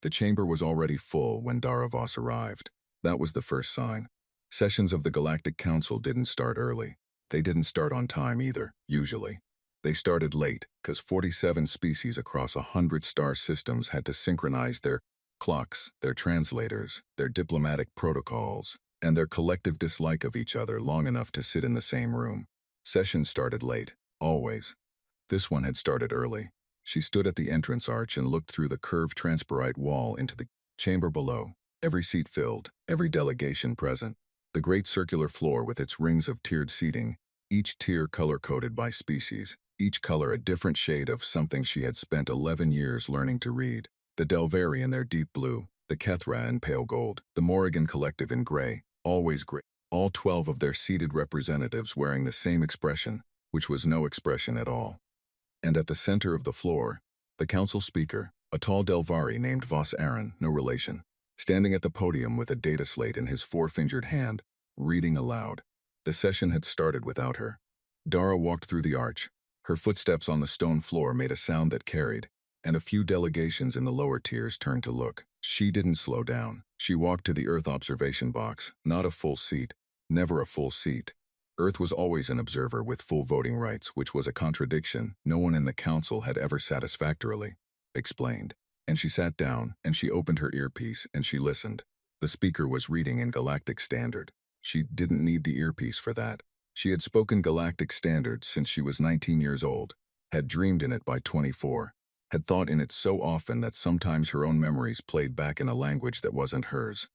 The chamber was already full when Dara Voss arrived. That was the first sign. Sessions of the Galactic Council didn't start early. They didn't start on time either, usually. They started late, because 47 species across 100 star systems had to synchronize their clocks, their translators, their diplomatic protocols, and their collective dislike of each other long enough to sit in the same room. Sessions started late, always. This one had started early. She stood at the entrance arch and looked through the curved transparite wall into the chamber below. Every seat filled, every delegation present. The great circular floor with its rings of tiered seating, each tier color-coded by species, each color a different shade of something she had spent 11 years learning to read. The Delvari in their deep blue, the Kethra in pale gold, the Morrigan Collective in gray, always gray. All 12 of their seated representatives wearing the same expression, which was no expression at all. And at the center of the floor, the council speaker, a tall Delvari named Voss Aaron, no relation, standing at the podium with a data slate in his four-fingered hand, reading aloud. The session had started without her. Dara walked through the arch. Her footsteps on the stone floor made a sound that carried, and a few delegations in the lower tiers turned to look. She didn't slow down. She walked to the Earth observation box, not a full seat, never a full seat. Earth was always an observer with full voting rights, which was a contradiction no one in the council had ever satisfactorily explained. And she sat down, and she opened her earpiece, and she listened. The speaker was reading in Galactic Standard. She didn't need the earpiece for that. She had spoken Galactic Standard since she was 19 years old, had dreamed in it by 24, had thought in it so often that sometimes her own memories played back in a language that wasn't hers.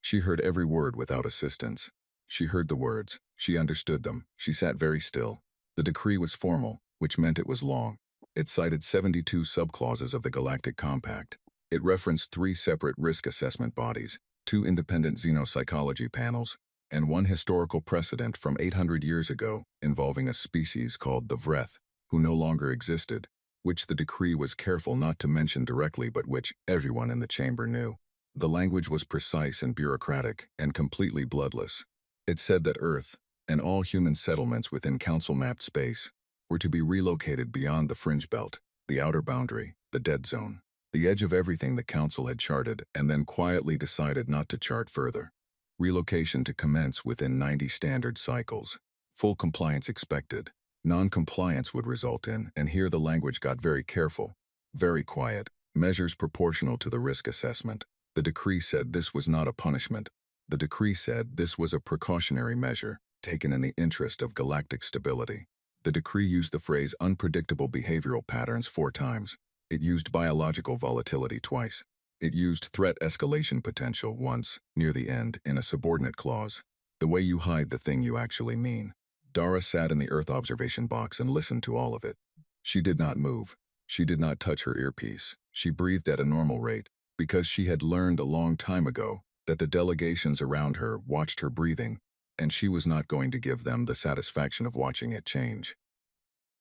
She heard every word without assistance. She heard the words. She understood them. She sat very still. The decree was formal, which meant it was long. It cited 72 subclauses of the Galactic Compact. It referenced 3 separate risk assessment bodies, 2 independent xenopsychology panels, and 1 historical precedent from 800 years ago involving a species called the Vreth, who no longer existed, which the decree was careful not to mention directly but which everyone in the chamber knew. The language was precise and bureaucratic and completely bloodless. It said that Earth, and all human settlements within council-mapped space, were to be relocated beyond the fringe belt, the outer boundary, the dead zone, the edge of everything the council had charted and then quietly decided not to chart further. Relocation to commence within 90 standard cycles. Full compliance expected. Non-compliance would result in, and here the language got very careful, very quiet, measures proportional to the risk assessment. The decree said this was not a punishment. The decree said this was a precautionary measure, taken in the interest of galactic stability. The decree used the phrase unpredictable behavioral patterns 4 times. It used biological volatility twice. It used threat escalation potential once, near the end, in a subordinate clause. The way you hide the thing you actually mean. Dara sat in the Earth observation box and listened to all of it. She did not move. She did not touch her earpiece. She breathed at a normal rate, because she had learned a long time ago that the delegations around her watched her breathing, and she was not going to give them the satisfaction of watching it change.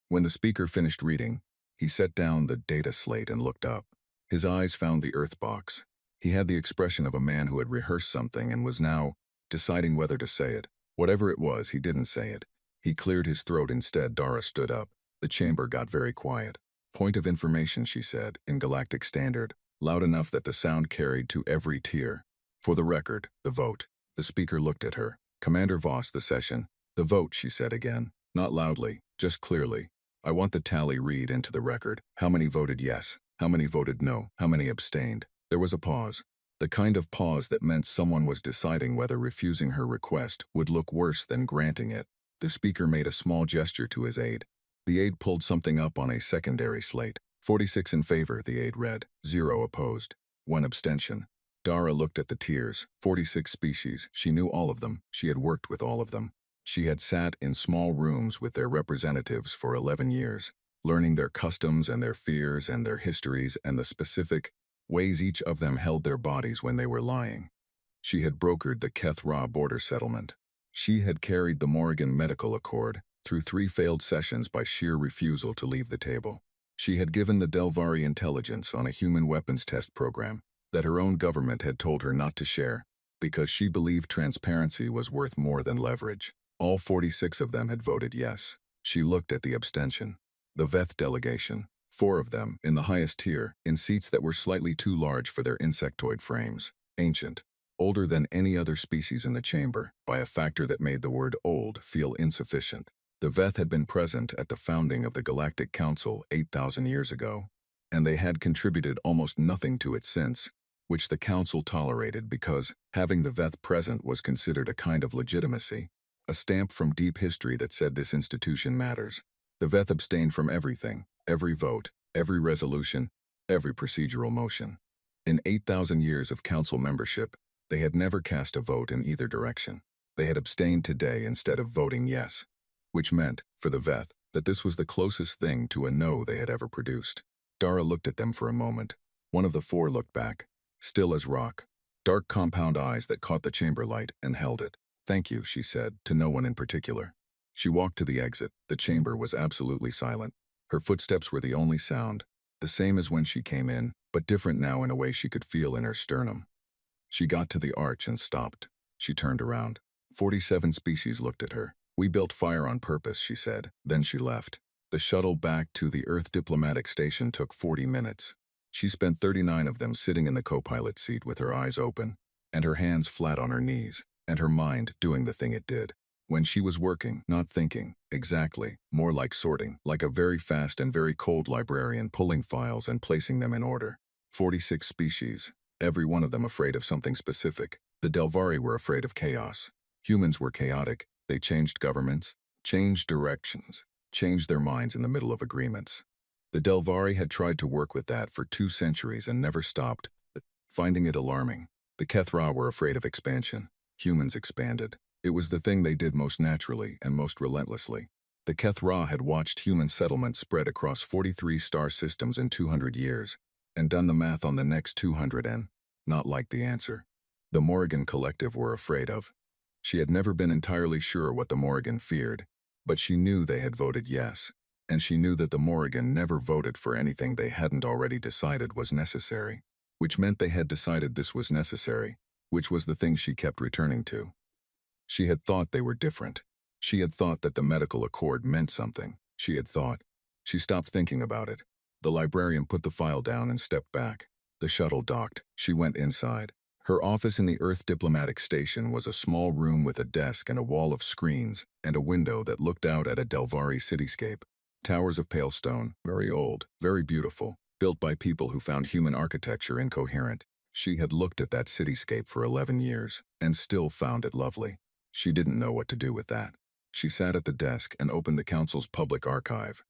When the speaker finished reading, he set down the data slate and looked up. His eyes found the Earth box. He had the expression of a man who had rehearsed something and was now deciding whether to say it. Whatever it was, he didn't say it. He cleared his throat instead. Dara stood up. The chamber got very quiet. Point of information, she said, in Galactic Standard, loud enough that the sound carried to every tier. For the record, the vote. The speaker looked at her. Commander Voss, the session. The vote, she said again. Not loudly, just clearly. I want the tally read into the record. How many voted yes? How many voted no? How many abstained? There was a pause. The kind of pause that meant someone was deciding whether refusing her request would look worse than granting it. The speaker made a small gesture to his aide. The aide pulled something up on a secondary slate. 46 in favor, the aide read. 0 opposed. 1 abstention. Dara looked at the tiers. 46 species. She knew all of them. She had worked with all of them. She had sat in small rooms with their representatives for 11 years, learning their customs and their fears and their histories and the specific ways each of them held their bodies when they were lying. She had brokered the Keth-Ra border settlement. She had carried the Morrigan Medical Accord through 3 failed sessions by sheer refusal to leave the table. She had given the Delvari intelligence on a human weapons test program that her own government had told her not to share because she believed transparency was worth more than leverage. All 46 of them had voted yes. She looked at the abstention. The Veth delegation, 4 of them, in the highest tier, in seats that were slightly too large for their insectoid frames. Ancient. Older than any other species in the chamber, by a factor that made the word old feel insufficient. The Veth had been present at the founding of the Galactic Council 8,000 years ago, and they had contributed almost nothing to it since, which the Council tolerated because having the Veth present was considered a kind of legitimacy, a stamp from deep history that said this institution matters. The Veth abstained from everything, every vote, every resolution, every procedural motion. In 8,000 years of Council membership, they had never cast a vote in either direction. They had abstained today instead of voting yes, which meant, for the Veth, that this was the closest thing to a no they had ever produced. Dara looked at them for a moment. One of the 4 looked back, still as rock, dark compound eyes that caught the chamber light and held it. "Thank you," she said, to no one in particular. She walked to the exit. The chamber was absolutely silent. Her footsteps were the only sound, the same as when she came in, but different now in a way she could feel in her sternum. She got to the arch and stopped. She turned around. 47 species looked at her. "We built fire on purpose," she said. Then she left. The shuttle back to the Earth diplomatic station took 40 minutes. She spent 39 of them sitting in the co-pilot seat with her eyes open, and her hands flat on her knees, and her mind doing the thing it did. When she was working, not thinking, exactly, more like sorting, like a very fast and very cold librarian pulling files and placing them in order. 46 species, every one of them afraid of something specific. The Delvari were afraid of chaos. Humans were chaotic. They changed governments, changed directions, changed their minds in the middle of agreements. The Delvari had tried to work with that for 2 centuries and never stopped, finding it alarming. The Kethra were afraid of expansion. Humans expanded. It was the thing they did most naturally and most relentlessly. The Kethra had watched human settlements spread across 43 star systems in 200 years, and done the math on the next 200 and not liked the answer. The Morrigan Collective were afraid of. She had never been entirely sure what the Morrigan feared, but she knew they had voted yes, and she knew that the Morrigan never voted for anything they hadn't already decided was necessary, which meant they had decided this was necessary, which was the thing she kept returning to. She had thought they were different. She had thought that the medical accord meant something. She had thought. She stopped thinking about it. The librarian put the file down and stepped back. The shuttle docked. She went inside. Her office in the Earth diplomatic station was a small room with a desk and a wall of screens, and a window that looked out at a Delvari cityscape. Towers of pale stone, very old, very beautiful, built by people who found human architecture incoherent. She had looked at that cityscape for 11 years, and still found it lovely. She didn't know what to do with that. She sat at the desk and opened the Council's public archive.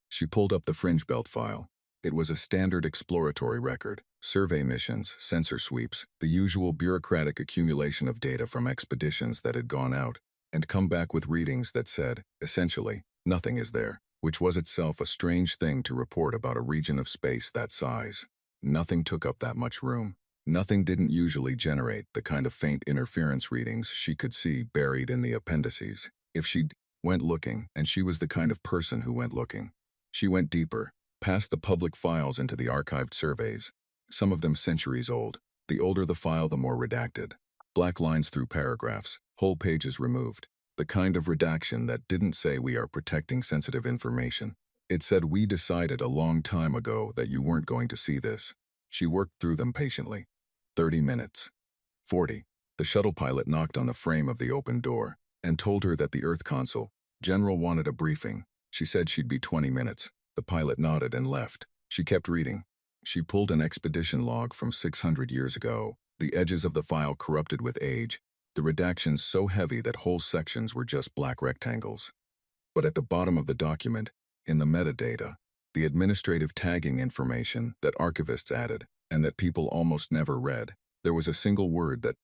She pulled up the Fringe Belt file. It was a standard exploratory record, survey missions, sensor sweeps, the usual bureaucratic accumulation of data from expeditions that had gone out, and come back with readings that said, essentially, nothing is there, which was itself a strange thing to report about a region of space that size. Nothing took up that much room. Nothing didn't usually generate the kind of faint interference readings she could see buried in the appendices. If she went looking, and she was the kind of person who went looking, she went deeper, past the public files into the archived surveys, some of them centuries old. The older the file, the more redacted. Black lines through paragraphs, whole pages removed. The kind of redaction that didn't say we are protecting sensitive information. It said we decided a long time ago that you weren't going to see this. She worked through them patiently. 30 minutes. 40. The shuttle pilot knocked on the frame of the open door and told her that the Earth Consul General wanted a briefing. She said she'd be 20 minutes. The pilot nodded and left. She kept reading. She pulled an expedition log from 600 years ago, the edges of the file corrupted with age, the redactions so heavy that whole sections were just black rectangles. But at the bottom of the document, in the metadata, the administrative tagging information that archivists added, and that people almost never read, there was a single word that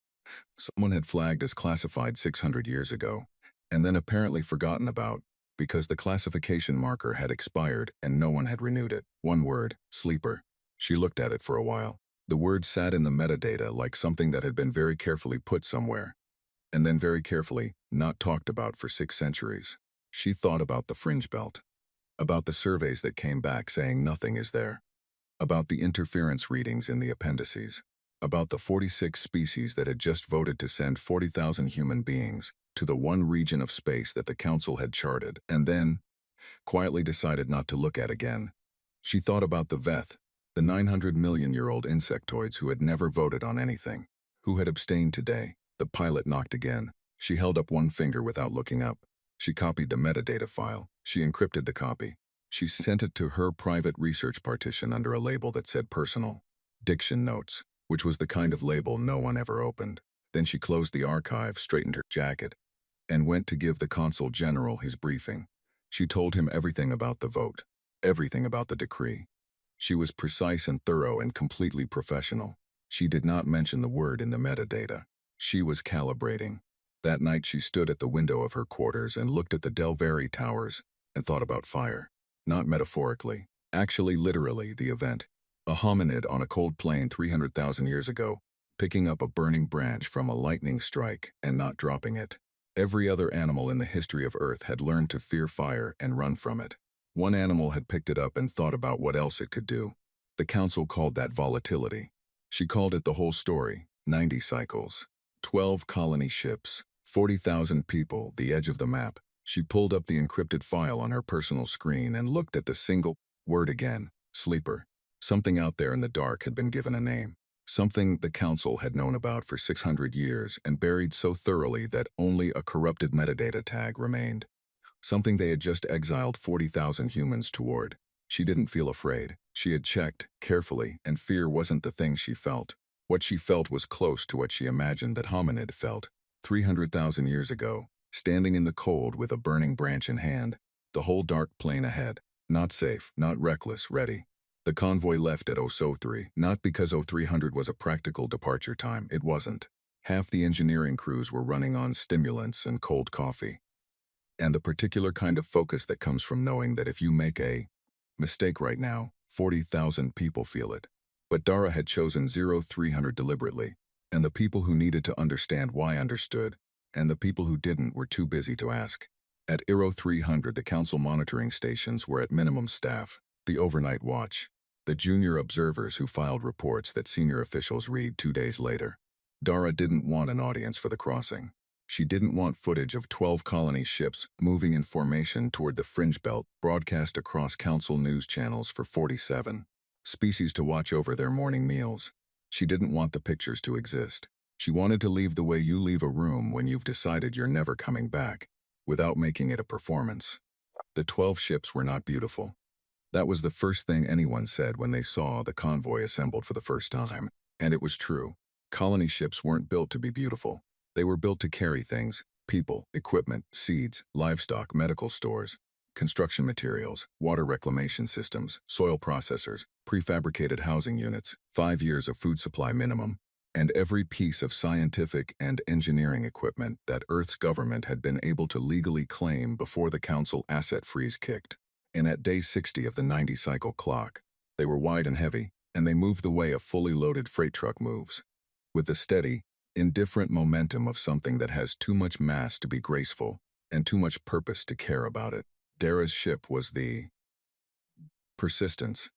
someone had flagged as classified 600 years ago, and then apparently forgotten about, because the classification marker had expired and no one had renewed it. One word, sleeper. She looked at it for a while. The word sat in the metadata like something that had been very carefully put somewhere, and then very carefully not talked about for 6 centuries. She thought about the Fringe Belt, about the surveys that came back saying nothing is there, about the interference readings in the appendices, about the 46 species that had just voted to send 40,000 human beings to the one region of space that the Council had charted, and then quietly decided not to look at again. She thought about the Veth, the 900 million-year-old insectoids who had never voted on anything, who had abstained today. The pilot knocked again. She held up one finger without looking up. She copied the metadata file. She encrypted the copy. She sent it to her private research partition under a label that said personal. Diction notes, which was the kind of label no one ever opened. Then she closed the archive, straightened her jacket, and went to give the consul general his briefing. She told him everything about the vote, everything about the decree. She was precise and thorough and completely professional. She did not mention the word in the metadata. She was calibrating. That night she stood at the window of her quarters and looked at the Del Valle towers and thought about fire. Not metaphorically, actually literally, the event. A hominid on a cold plain 300,000 years ago, picking up a burning branch from a lightning strike and not dropping it. Every other animal in the history of Earth had learned to fear fire and run from it. One animal had picked it up and thought about what else it could do. The council called that volatility. She called it the whole story, 90 cycles, 12 colony ships, 40,000 people, the edge of the map. She pulled up the encrypted file on her personal screen and looked at the single word again, sleeper. Something out there in the dark had been given a name. Something the council had known about for 600 years and buried so thoroughly that only a corrupted metadata tag remained. Something they had just exiled 40,000 humans toward. She didn't feel afraid. She had checked, carefully, and fear wasn't the thing she felt. What she felt was close to what she imagined that hominid felt. 300,000 years ago, standing in the cold with a burning branch in hand, the whole dark plain ahead. Not safe, not reckless, ready. The convoy left at 03, not because 0300 was a practical departure time, it wasn't. Half the engineering crews were running on stimulants and cold coffee. And the particular kind of focus that comes from knowing that if you make a mistake right now, 40,000 people feel it. But Dara had chosen 0300 deliberately, and the people who needed to understand why understood, and the people who didn't were too busy to ask. At 0300 the council monitoring stations were at minimum staff, the overnight watch, the junior observers who filed reports that senior officials read 2 days later. Dara didn't want an audience for the crossing. She didn't want footage of 12 colony ships moving in formation toward the fringe belt broadcast across council news channels for 47 species to watch over their morning meals. She didn't want the pictures to exist. She wanted to leave the way you leave a room when you've decided you're never coming back, without making it a performance. The 12 ships were not beautiful. That was the first thing anyone said when they saw the convoy assembled for the first time, and it was true. Colony ships weren't built to be beautiful. They were built to carry things, people, equipment, seeds, livestock, medical stores, construction materials, water reclamation systems, soil processors, prefabricated housing units, 5 years of food supply minimum, and every piece of scientific and engineering equipment that Earth's government had been able to legally claim before the council asset freeze kicked. And at day 60 of the 90-cycle clock, they were wide and heavy, and they moved the way a fully loaded freight truck moves. With the steady, indifferent momentum of something that has too much mass to be graceful and too much purpose to care about it. Dara's ship was the Persistence.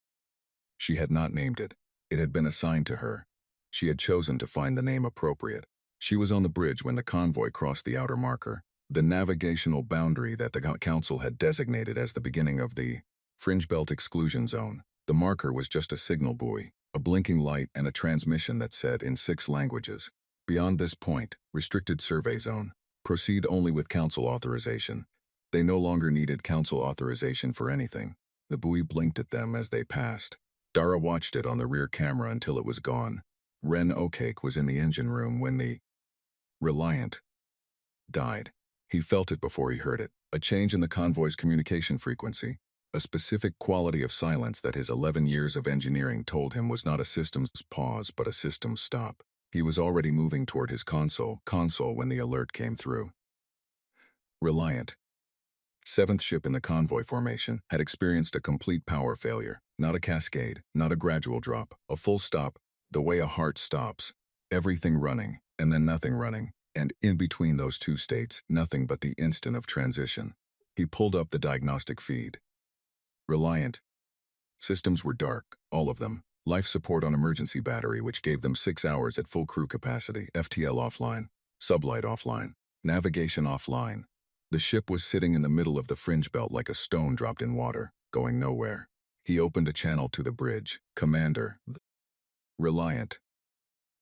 She had not named it. It had been assigned to her. She had chosen to find the name appropriate. She was on the bridge when the convoy crossed the outer marker, the navigational boundary that the council had designated as the beginning of the fringe belt exclusion zone. The marker was just a signal buoy, a blinking light, and a transmission that said in 6 languages, beyond this point, restricted survey zone. Proceed only with council authorization. They no longer needed council authorization for anything. The buoy blinked at them as they passed. Dara watched it on the rear camera until it was gone. Ren Okake was in the engine room when the Reliant died. He felt it before he heard it, a change in the convoy's communication frequency, a specific quality of silence that his 11 years of engineering told him was not a system's pause but a system's stop. He was already moving toward his console when the alert came through. Reliant, 7th ship in the convoy formation, had experienced a complete power failure, not a cascade, not a gradual drop, a full stop, the way a heart stops, everything running, and then nothing running, and in between those two states, nothing but the instant of transition. He pulled up the diagnostic feed. Reliant. Systems were dark, all of them. Life support on emergency battery, which gave them 6 hours at full crew capacity, FTL offline, sublight offline, navigation offline. The ship was sitting in the middle of the fringe belt like a stone dropped in water, going nowhere. He opened a channel to the bridge. Commander, Reliant,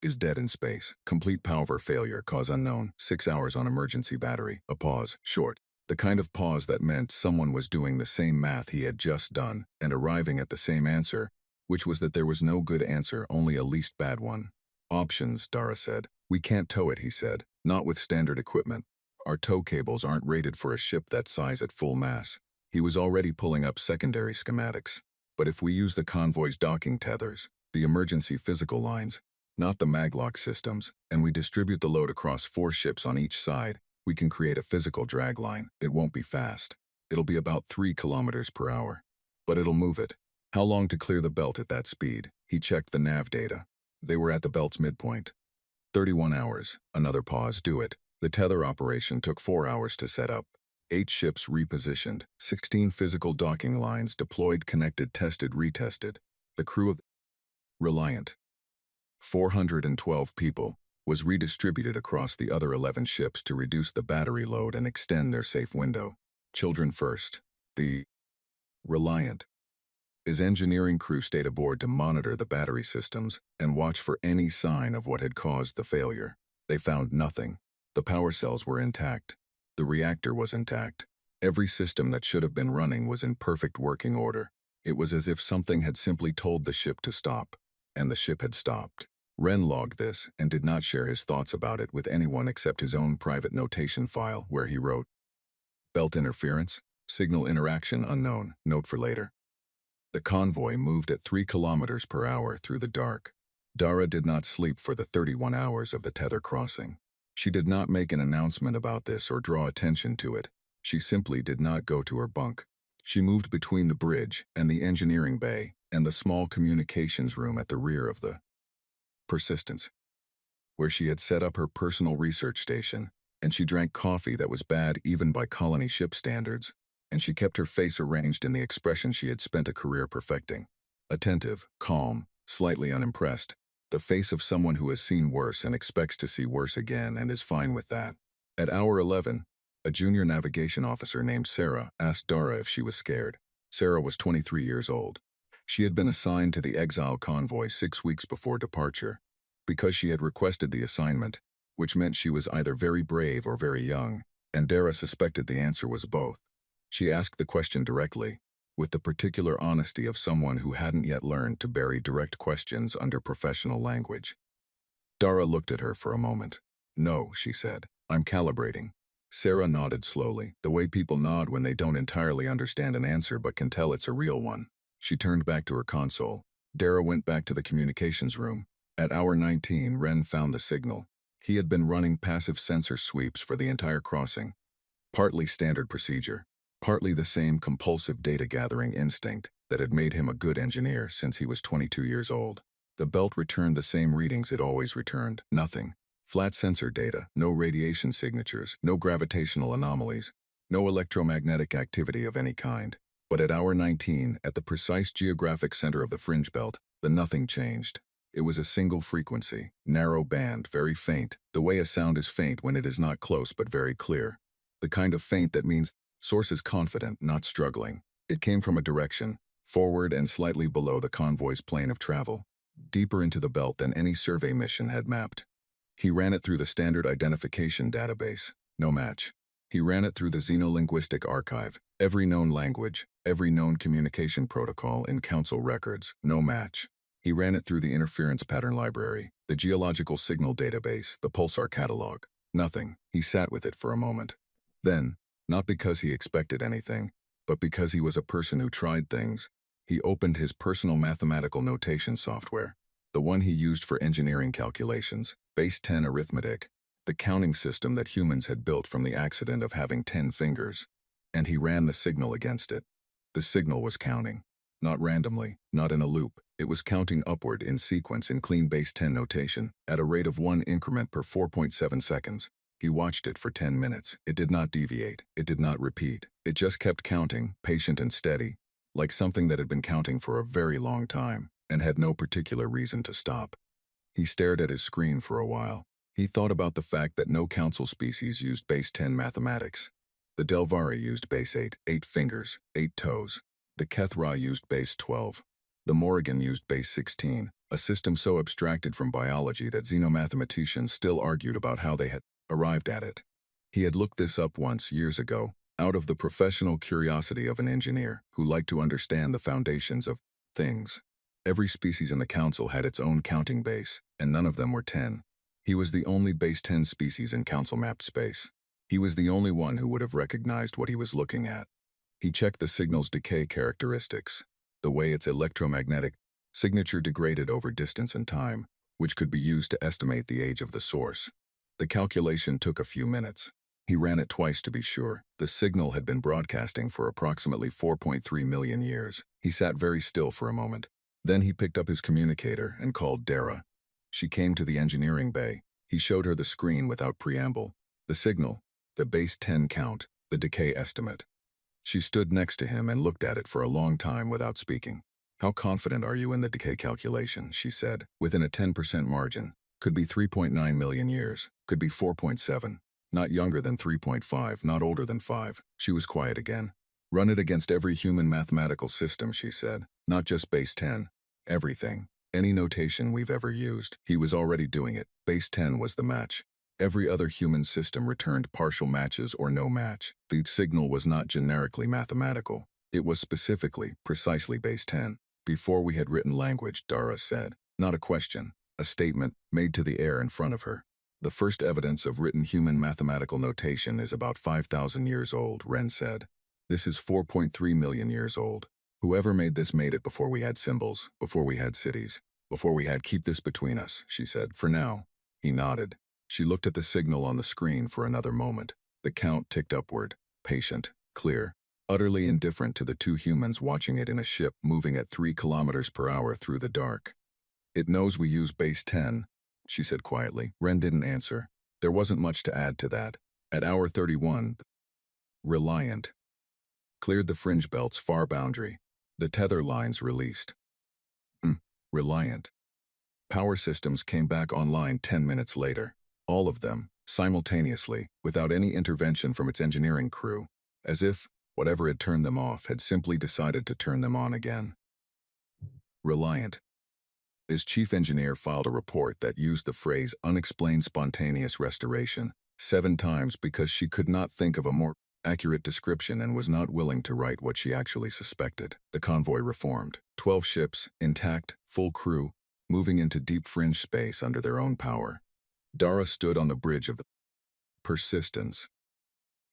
is dead in space. Complete power failure, cause unknown. 6 hours on emergency battery. A pause, short. The kind of pause that meant someone was doing the same math he had just done and arriving at the same answer, which was that there was no good answer, only a least bad one. Options, Dara said. We can't tow it, he said. Not with standard equipment. Our tow cables aren't rated for a ship that size at full mass. He was already pulling up secondary schematics. But if we use the convoy's docking tethers, the emergency physical lines, not the maglock systems, and we distribute the load across 4 ships on each side, we can create a physical drag line. It won't be fast. It'll be about 3 kilometers per hour. But it'll move it. How long to clear the belt at that speed? He checked the nav data. They were at the belt's midpoint. 31 hours. Another pause. Do it. The tether operation took 4 hours to set up. 8 ships repositioned. 16 physical docking lines deployed, connected, tested, retested. The crew of Reliant, 412 people, was redistributed across the other 11 ships to reduce the battery load and extend their safe window. Children first. The Reliant, his engineering crew stayed aboard to monitor the battery systems and watch for any sign of what had caused the failure. They found nothing. The power cells were intact. The reactor was intact. Every system that should have been running was in perfect working order. It was as if something had simply told the ship to stop, and the ship had stopped. Wren logged this and did not share his thoughts about it with anyone except his own private notation file where he wrote, "Belt interference, signal interaction unknown, note for later." The convoy moved at 3 kilometers per hour through the dark. Dara did not sleep for the 31 hours of the tether crossing. She did not make an announcement about this or draw attention to it. She simply did not go to her bunk. She moved between the bridge and the engineering bay and the small communications room at the rear of the Persistence, where she had set up her personal research station, and she drank coffee that was bad even by colony ship standards, and she kept her face arranged in the expression she had spent a career perfecting. Attentive, calm, slightly unimpressed, the face of someone who has seen worse and expects to see worse again and is fine with that. At hour 11, a junior navigation officer named Sarah asked Dara if she was scared. Sarah was 23 years old. She had been assigned to the Exiled convoy 6 weeks before departure, because she had requested the assignment, which meant she was either very brave or very young, and Dara suspected the answer was both. She asked the question directly, with the particular honesty of someone who hadn't yet learned to bury direct questions under professional language. Dara looked at her for a moment. "No," she said, "I'm calibrating." Sarah nodded slowly, the way people nod when they don't entirely understand an answer but can tell it's a real one. She turned back to her console. Dara went back to the communications room. At hour 19, Wren found the signal. He had been running passive sensor sweeps for the entire crossing. Partly standard procedure, partly the same compulsive data-gathering instinct that had made him a good engineer since he was 22 years old. The belt returned the same readings it always returned. Nothing. Flat sensor data, no radiation signatures, no gravitational anomalies, no electromagnetic activity of any kind. But at hour 19, at the precise geographic center of the fringe belt, the nothing changed. It was a single frequency, narrow band, very faint, the way a sound is faint when it is not close but very clear. The kind of faint that means source is confident, not struggling. It came from a direction, forward and slightly below the convoy's plane of travel, deeper into the belt than any survey mission had mapped. He ran it through the standard identification database. No match. He ran it through the xenolinguistic archive, every known language, every known communication protocol in council records. No match. He ran it through the interference pattern library, the geological signal database, the pulsar catalog. Nothing. He sat with it for a moment. Then, not because he expected anything, but because he was a person who tried things, he opened his personal mathematical notation software, the one he used for engineering calculations, base 10 arithmetic, the counting system that humans had built from the accident of having 10 fingers, and he ran the signal against it. The signal was counting. Not randomly, not in a loop. It was counting upward in sequence in clean base 10 notation, at a rate of 1 increment per 4.7 seconds. He watched it for 10 minutes. It did not deviate. It did not repeat. It just kept counting, patient and steady, like something that had been counting for a very long time, and had no particular reason to stop. He stared at his screen for a while. He thought about the fact that no council species used base 10 mathematics. The Delvari used base 8, 8 fingers, 8 toes. The Kethra used base 12. The Morrigan used base 16, a system so abstracted from biology that xenomathematicians still argued about how they had arrived at it. He had looked this up once, years ago, out of the professional curiosity of an engineer who liked to understand the foundations of things. Every species in the council had its own counting base, and none of them were 10. He was the only base 10 species in council-mapped space. He was the only one who would have recognized what he was looking at. He checked the signal's decay characteristics, the way its electromagnetic signature degraded over distance and time, which could be used to estimate the age of the source. The calculation took a few minutes. He ran it twice to be sure. The signal had been broadcasting for approximately 4.3 million years. He sat very still for a moment. Then he picked up his communicator and called Dara. She came to the engineering bay. He showed her the screen without preamble. The signal, the base 10 count, the decay estimate. She stood next to him and looked at it for a long time without speaking. "How confident are you in the decay calculation?" she said. "Within a 10% margin. Could be 3.9 million years. Could be 4.7. Not younger than 3.5, not older than 5. She was quiet again. "Run it against every human mathematical system," she said. "Not just base 10. Everything. Any notation we've ever used." He was already doing it. Base 10 was the match. Every other human system returned partial matches or no match. The signal was not generically mathematical. It was specifically, precisely base 10. "Before we had written language," Dara said. Not a question, a statement made to the air in front of her. "The first evidence of written human mathematical notation is about 5,000 years old," Ren said. "This is 4.3 million years old. Whoever made this made it before we had symbols, before we had cities, before we had keep this between us," she said. "For now." He nodded. She looked at the signal on the screen for another moment. The count ticked upward, patient, clear, utterly indifferent to the two humans watching it in a ship moving at 3 kilometers per hour through the dark. "It knows we use base 10, she said quietly. Ren didn't answer. There wasn't much to add to that. At hour 31, Reliant cleared the fringe belt's far boundary. The tether lines released. Reliant. Power systems came back online 10 minutes later. All of them, simultaneously, without any intervention from its engineering crew, as if whatever had turned them off had simply decided to turn them on again. Reliant. His chief engineer filed a report that used the phrase unexplained spontaneous restoration 7 times because she could not think of a more accurate description and was not willing to write what she actually suspected. The convoy reformed. 12 ships, intact, full crew, moving into deep fringe space under their own power. Dara stood on the bridge of the Persistence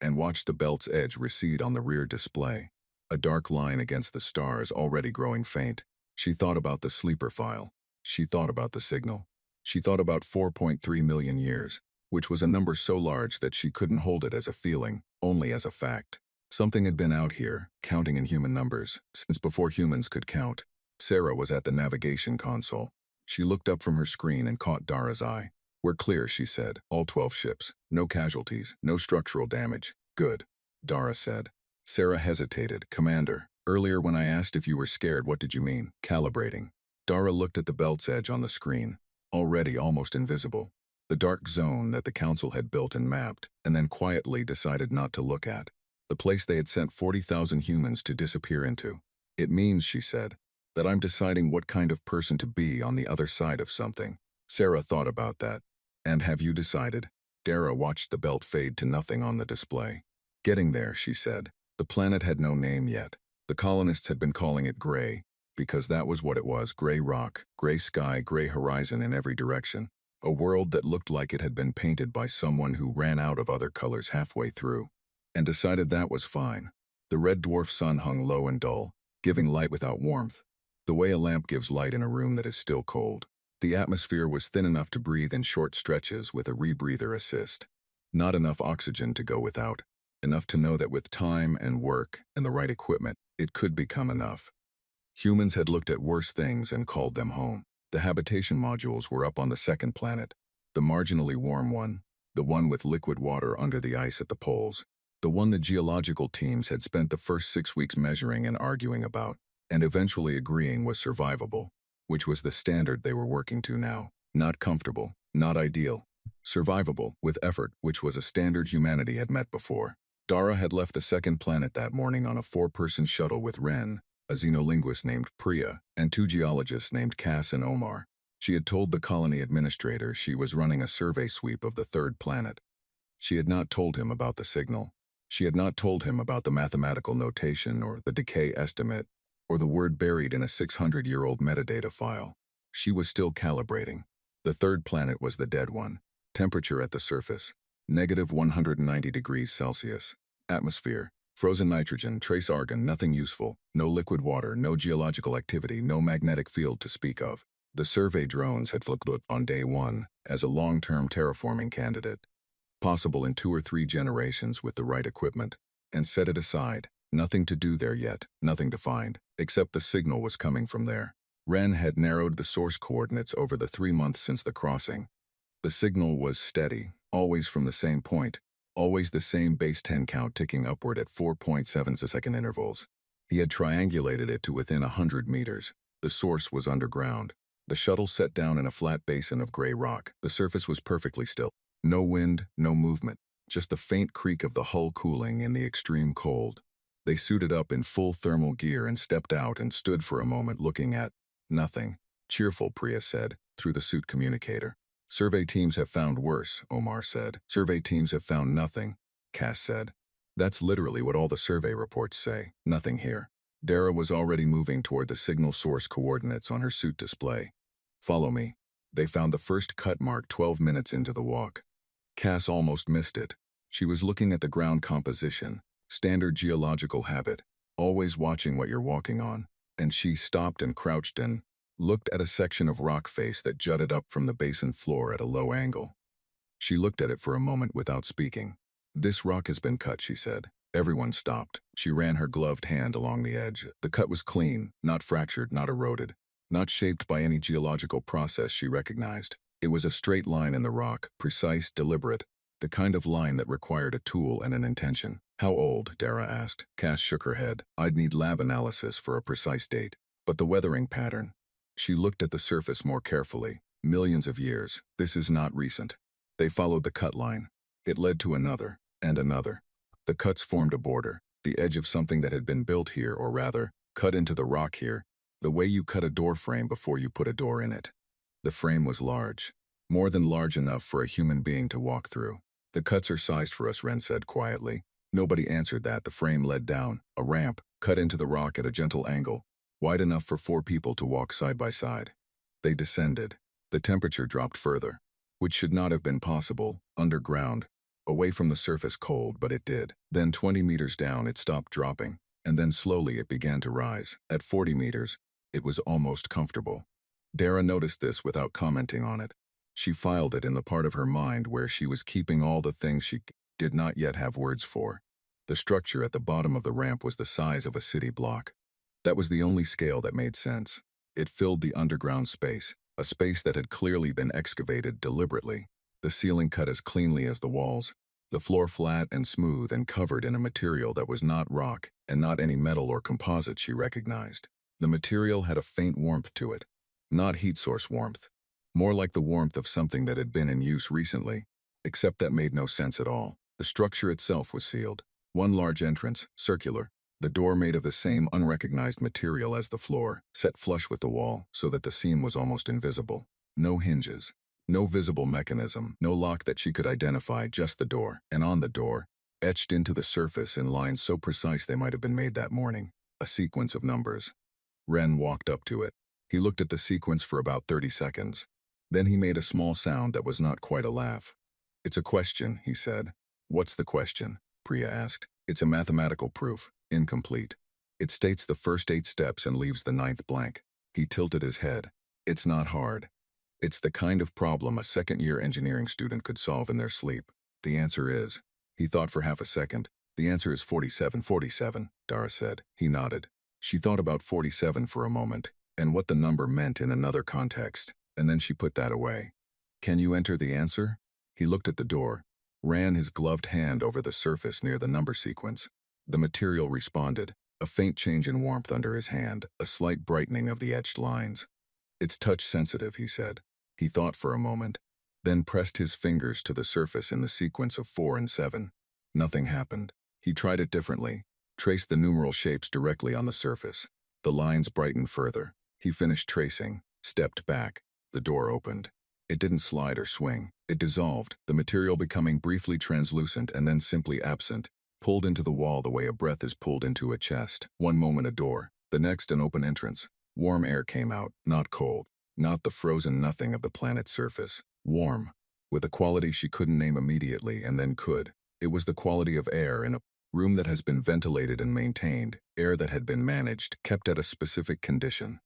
and watched the belt's edge recede on the rear display, a dark line against the stars already growing faint. She thought about the sleeper file. She thought about the signal. She thought about 4.3 million years, which was a number so large that she couldn't hold it as a feeling, only as a fact. Something had been out here, counting in human numbers, since before humans could count. Sarah was at the navigation console. She looked up from her screen and caught Dara's eye. "We're clear," she said. "All 12 ships. No casualties. No structural damage." "Good," Dara said. Sarah hesitated. "Commander, earlier when I asked if you were scared, what did you mean?" "Calibrating." Dara looked at the belt's edge on the screen, already almost invisible. The dark zone that the council had built and mapped, and then quietly decided not to look at. The place they had sent 40,000 humans to disappear into. "It means," she said, "that I'm deciding what kind of person to be on the other side of something." Sarah thought about that. "And have you decided?" Dara watched the belt fade to nothing on the display. "Getting there," she said. The planet had no name yet. The colonists had been calling it gray, because that was what it was: gray rock, gray sky, gray horizon in every direction. A world that looked like it had been painted by someone who ran out of other colors halfway through, and decided that was fine. The red dwarf sun hung low and dull, giving light without warmth, the way a lamp gives light in a room that is still cold. The atmosphere was thin enough to breathe in short stretches with a rebreather assist. Not enough oxygen to go without. Enough to know that with time and work and the right equipment, it could become enough. Humans had looked at worse things and called them home. The habitation modules were up on the second planet, the marginally warm one, the one with liquid water under the ice at the poles, the one the geological teams had spent the first 6 weeks measuring and arguing about, and eventually agreeing was survivable, which was the standard they were working to now. Not comfortable, not ideal. Survivable, with effort, which was a standard humanity had met before. Dara had left the second planet that morning on a 4-person shuttle with Ren, a xenolinguist named Priya, and 2 geologists named Cass and Omar. She had told the colony administrator she was running a survey sweep of the third planet. She had not told him about the signal. She had not told him about the mathematical notation or the decay estimate or the word buried in a 600-year-old metadata file. She was still calibrating. The third planet was the dead one. Temperature at the surface, negative 190 degrees Celsius. Atmosphere, frozen nitrogen, trace argon, nothing useful, no liquid water, no geological activity, no magnetic field to speak of. The survey drones had flicked on day 1 as a long-term terraforming candidate, possible in 2 or 3 generations with the right equipment, and set it aside. Nothing to do there yet, nothing to find, except the signal was coming from there. Ren had narrowed the source coordinates over the 3 months since the crossing. The signal was steady, always from the same point, always the same base 10 count ticking upward at 4.7-second intervals. He had triangulated it to within 100 meters. The source was underground. The shuttle set down in a flat basin of gray rock. The surface was perfectly still. No wind, no movement, just the faint creak of the hull cooling in the extreme cold. They suited up in full thermal gear and stepped out and stood for a moment looking at nothing. Cheerful, Priya said, through the suit communicator. Survey teams have found worse, Omar said. Survey teams have found nothing, Cass said. That's literally what all the survey reports say. Nothing here. Dara was already moving toward the signal source coordinates on her suit display. Follow me. They found the first cut mark 12 minutes into the walk. Cass almost missed it. She was looking at the ground composition, standard geological habit, always watching what you're walking on, and she stopped and crouched and looked at a section of rock face that jutted up from the basin floor at a low angle. She looked at it for a moment without speaking. This rock has been cut, she said. Everyone stopped. She ran her gloved hand along the edge. The cut was clean, not fractured, not eroded, not shaped by any geological process she recognized. It was a straight line in the rock, precise, deliberate, the kind of line that required a tool and an intention. How old? Dara asked. Cass shook her head. I'd need lab analysis for a precise date. But the weathering pattern. She looked at the surface more carefully. Millions of years. This is not recent. They followed the cut line. It led to another, and another. The cuts formed a border, the edge of something that had been built here, or rather, cut into the rock here, the way you cut a door frame before you put a door in it. The frame was large, more than large enough for a human being to walk through. The cuts are sized for us, Ren said quietly. Nobody answered that. The frame led down, a ramp, cut into the rock at a gentle angle, wide enough for 4 people to walk side by side. They descended. The temperature dropped further, which should not have been possible, underground, away from the surface cold, but it did. Then 20 meters down it stopped dropping, and then slowly it began to rise. At 40 meters, it was almost comfortable. Dara noticed this without commenting on it. She filed it in the part of her mind where she was keeping all the things she did not yet have words for. The structure at the bottom of the ramp was the size of a city block. That was the only scale that made sense. It filled the underground space, a space that had clearly been excavated deliberately. The ceiling cut as cleanly as the walls, the floor flat and smooth and covered in a material that was not rock and not any metal or composite she recognized. The material had a faint warmth to it, not heat source warmth, more like the warmth of something that had been in use recently, except that made no sense at all. The structure itself was sealed. One large entrance, circular, the door made of the same unrecognized material as the floor, set flush with the wall so that the seam was almost invisible. No hinges, no visible mechanism, no lock that she could identify, just the door, and on the door, etched into the surface in lines so precise they might have been made that morning, a sequence of numbers. Ren walked up to it. He looked at the sequence for about 30 seconds. Then he made a small sound that was not quite a laugh. It's a question, he said. What's the question? Priya asked. It's a mathematical proof, incomplete. It states the first 8 steps and leaves the 9th blank. He tilted his head. It's not hard. It's the kind of problem a second-year engineering student could solve in their sleep. The answer is. He thought for half a second. The answer is 47. 47, Dara said. He nodded. She thought about 47 for a moment, and what the number meant in another context, and then she put that away. Can you enter the answer? He looked at the door, ran his gloved hand over the surface near the number sequence. The material responded, a faint change in warmth under his hand, a slight brightening of the etched lines. It's touch-sensitive, he said. He thought for a moment, then pressed his fingers to the surface in the sequence of 4 and 7. Nothing happened. He tried it differently, traced the numeral shapes directly on the surface. The lines brightened further. He finished tracing, stepped back. The door opened. It didn't slide or swing. It dissolved, the material becoming briefly translucent and then simply absent, pulled into the wall the way a breath is pulled into a chest. One moment a door, the next an open entrance. Warm air came out, not cold, not the frozen nothing of the planet's surface. Warm, with a quality she couldn't name immediately and then could. It was the quality of air in a room that has been ventilated and maintained, air that had been managed, kept at a specific condition.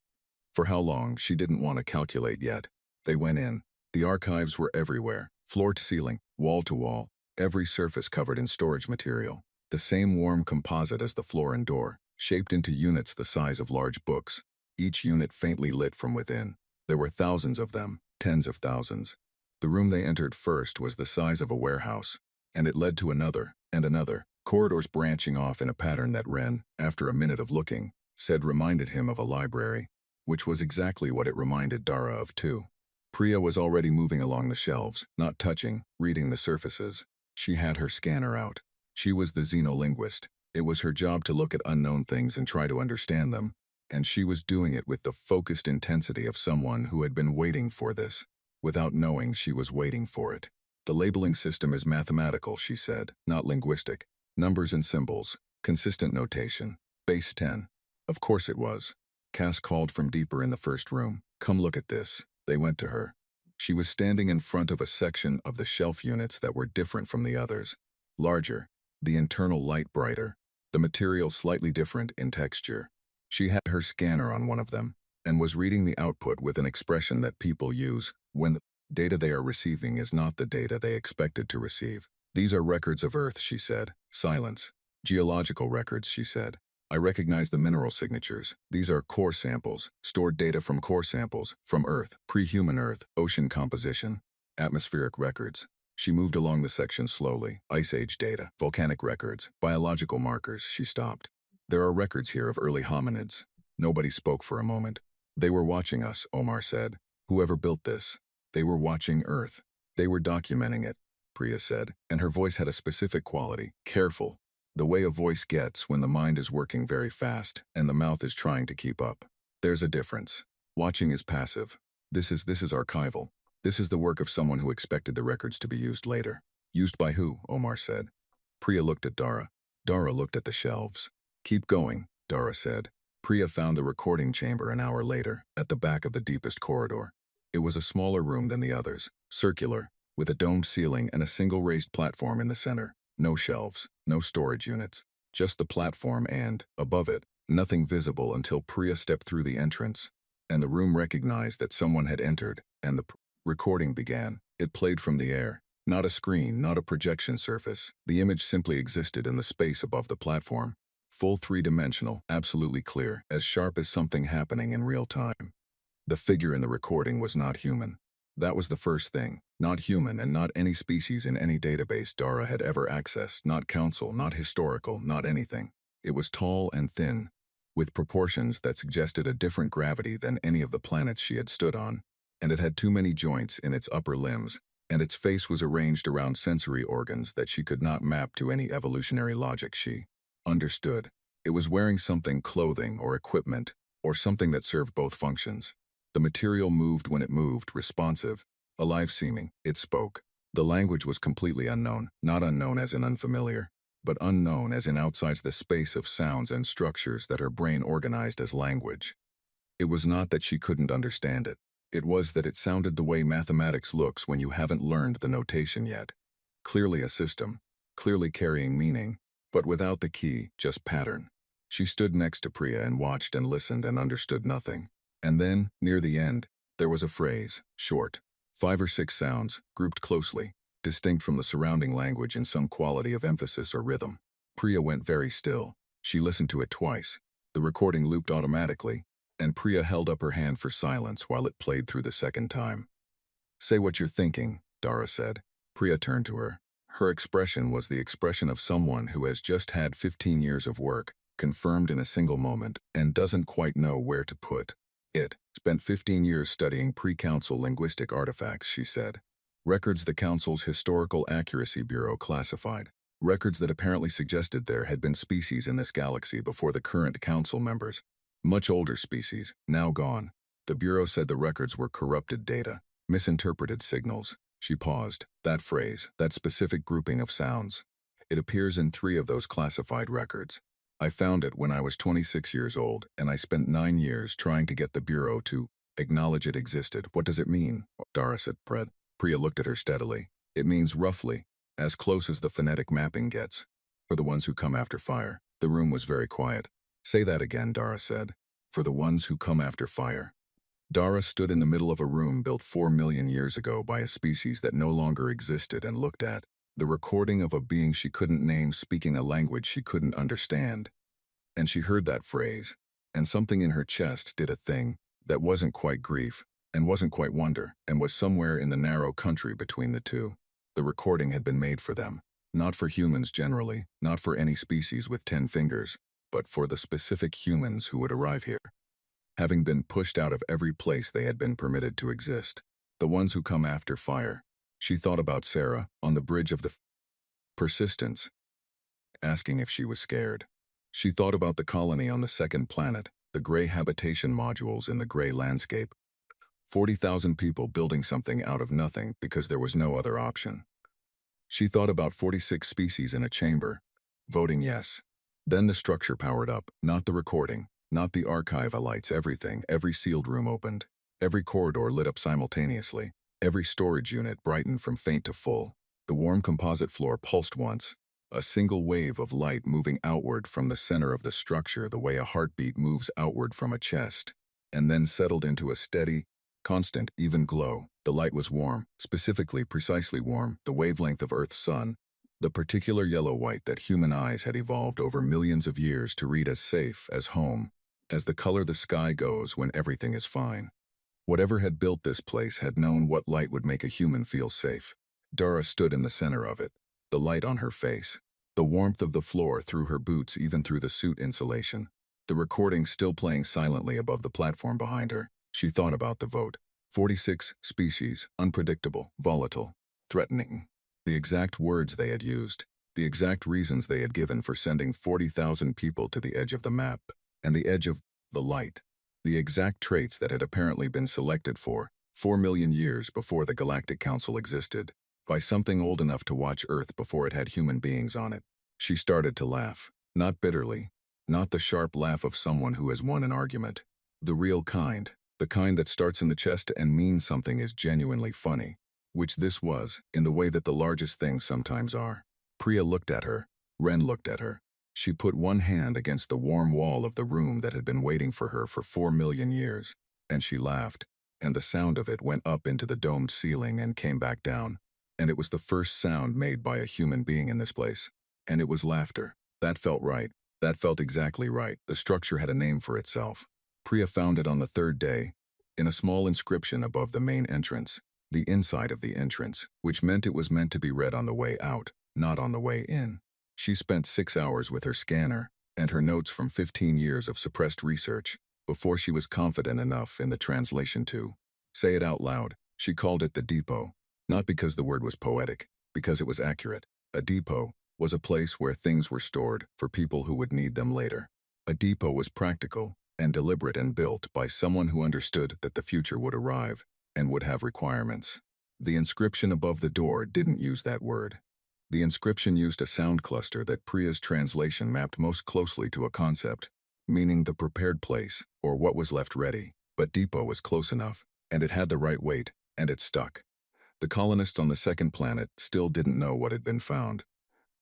For how long, she didn't want to calculate yet. They went in. The archives were everywhere, floor to ceiling, wall to wall, every surface covered in storage material. The same warm composite as the floor and door, shaped into units the size of large books, each unit faintly lit from within. There were thousands of them, tens of thousands. The room they entered first was the size of a warehouse, and it led to another, and another, corridors branching off in a pattern that Ren, after a minute of looking, said reminded him of a library, which was exactly what it reminded Dara of too. Priya was already moving along the shelves, not touching, reading the surfaces. She had her scanner out. She was the xenolinguist. It was her job to look at unknown things and try to understand them, and she was doing it with the focused intensity of someone who had been waiting for this, without knowing she was waiting for it. The labeling system is mathematical, she said, not linguistic. Numbers and symbols, consistent notation, base 10. Of course it was. Cass called from deeper in the first room. Come look at this. They went to her. She was standing in front of a section of the shelf units that were different from the others. Larger, the internal light brighter, the material slightly different in texture. She had her scanner on one of them, and was reading the output with an expression that people use when the data they are receiving is not the data they expected to receive. These are records of Earth, she said. Silence. Geological records, she said. I recognize the mineral signatures. These are core samples, stored data from core samples, from Earth, pre-human Earth, ocean composition, atmospheric records. She moved along the section slowly. Ice Age data, volcanic records, biological markers. She stopped. There are records here of early hominids. Nobody spoke for a moment. They were watching us, Omar said. Whoever built this. They were watching Earth. They were documenting it, Priya said, and her voice had a specific quality, careful. The way a voice gets when the mind is working very fast and the mouth is trying to keep up. There's a difference. Watching is passive. This is archival. This is the work of someone who expected the records to be used later. Used by who? Omar said. Priya looked at Dara. Dara looked at the shelves. Keep going, Dara said. Priya found the recording chamber an hour later, at the back of the deepest corridor. It was a smaller room than the others, circular, with a domed ceiling and a single raised platform in the center. No shelves, no storage units, just the platform and, above it, nothing visible until Priya stepped through the entrance, and the room recognized that someone had entered, and the recording began. It played from the air, not a screen, not a projection surface. The image simply existed in the space above the platform. Full three-dimensional, absolutely clear, as sharp as something happening in real time. The figure in the recording was not human. That was the first thing. Not human and not any species in any database Dara had ever accessed, not council, not historical, not anything. It was tall and thin, with proportions that suggested a different gravity than any of the planets she had stood on, and it had too many joints in its upper limbs, and its face was arranged around sensory organs that she could not map to any evolutionary logic she understood. It was wearing something, clothing or equipment, or something that served both functions. The material moved when it moved, responsive, alive-seeming. It spoke. The language was completely unknown, not unknown as in unfamiliar, but unknown as in outside the space of sounds and structures that her brain organized as language. It was not that she couldn't understand it. It was that it sounded the way mathematics looks when you haven't learned the notation yet. Clearly a system, clearly carrying meaning, but without the key, just pattern. She stood next to Priya and watched and listened and understood nothing. And then, near the end, there was a phrase, short, 5 or 6 sounds, grouped closely, distinct from the surrounding language in some quality of emphasis or rhythm. Priya went very still. She listened to it twice. The recording looped automatically, and Priya held up her hand for silence while it played through the second time. Say what you're thinking, Dara said. Priya turned to her. Her expression was the expression of someone who has just had 15 years of work, confirmed in a single moment, and doesn't quite know where to put it. Spent 15 years studying pre-council linguistic artifacts, she said. Records the council's Historical Accuracy Bureau classified. Records that apparently suggested there had been species in this galaxy before the current council members. Much older species, now gone. The Bureau said the records were corrupted data, misinterpreted signals. She paused. That phrase, that specific grouping of sounds. It appears in 3 of those classified records. I found it when I was 26 years old, and I spent 9 years trying to get the Bureau to acknowledge it existed. What does it mean? Dara said. Priya looked at her steadily. It means roughly, as close as the phonetic mapping gets. For the ones who come after fire. The room was very quiet. Say that again, Dara said. For the ones who come after fire. Dara stood in the middle of a room built 4 million years ago by a species that no longer existed and looked at the recording of a being she couldn't name speaking a language she couldn't understand. And she heard that phrase, and something in her chest did a thing that wasn't quite grief, and wasn't quite wonder, and was somewhere in the narrow country between the two. The recording had been made for them, not for humans generally, not for any species with 10 fingers, but for the specific humans who would arrive here, having been pushed out of every place they had been permitted to exist. The ones who come after fire. She thought about Sarah, on the bridge of the Persistence, asking if she was scared. She thought about the colony on the second planet, the gray habitation modules in the gray landscape. 40,000 people building something out of nothing because there was no other option. She thought about 46 species in a chamber, voting yes. Then the structure powered up, not the recording, not the archive lights, everything. Every sealed room opened. Every corridor lit up simultaneously. Every storage unit brightened from faint to full. The warm composite floor pulsed once, a single wave of light moving outward from the center of the structure the way a heartbeat moves outward from a chest, and then settled into a steady, constant, even glow. The light was warm, specifically, precisely warm, the wavelength of Earth's sun, the particular yellow-white that human eyes had evolved over millions of years to read as safe, as home, as the color the sky goes when everything is fine. Whatever had built this place had known what light would make a human feel safe. Dara stood in the center of it, the light on her face, the warmth of the floor through her boots, even through the suit insulation, the recording still playing silently above the platform behind her. She thought about the vote. 46 species, unpredictable, volatile, threatening. The exact words they had used, the exact reasons they had given for sending 40,000 people to the edge of the map, and the edge of the light. The exact traits that had apparently been selected for 4 million years before the Galactic Council existed, by something old enough to watch Earth before it had human beings on it. She started to laugh, not bitterly, not the sharp laugh of someone who has won an argument. The real kind, the kind that starts in the chest and means something is genuinely funny, which this was, in the way that the largest things sometimes are. Priya looked at her. Ren looked at her. She put one hand against the warm wall of the room that had been waiting for her for 4 million years, and she laughed, and the sound of it went up into the domed ceiling and came back down, and it was the first sound made by a human being in this place, and it was laughter. That felt right. That felt exactly right. The structure had a name for itself. Priya found it on the 3rd day, in a small inscription above the main entrance, the inside of the entrance, which meant it was meant to be read on the way out, not on the way in. She spent 6 hours with her scanner and her notes from 15 years of suppressed research before she was confident enough in the translation to say it out loud. She called it the depot, not because the word was poetic, because it was accurate. A depot was a place where things were stored for people who would need them later. A depot was practical and deliberate and built by someone who understood that the future would arrive and would have requirements. The inscription above the door didn't use that word. The inscription used a sound cluster that Priya's translation mapped most closely to a concept, meaning the prepared place, or what was left ready. But depot was close enough, and it had the right weight, and it stuck. The colonists on the second planet still didn't know what had been found.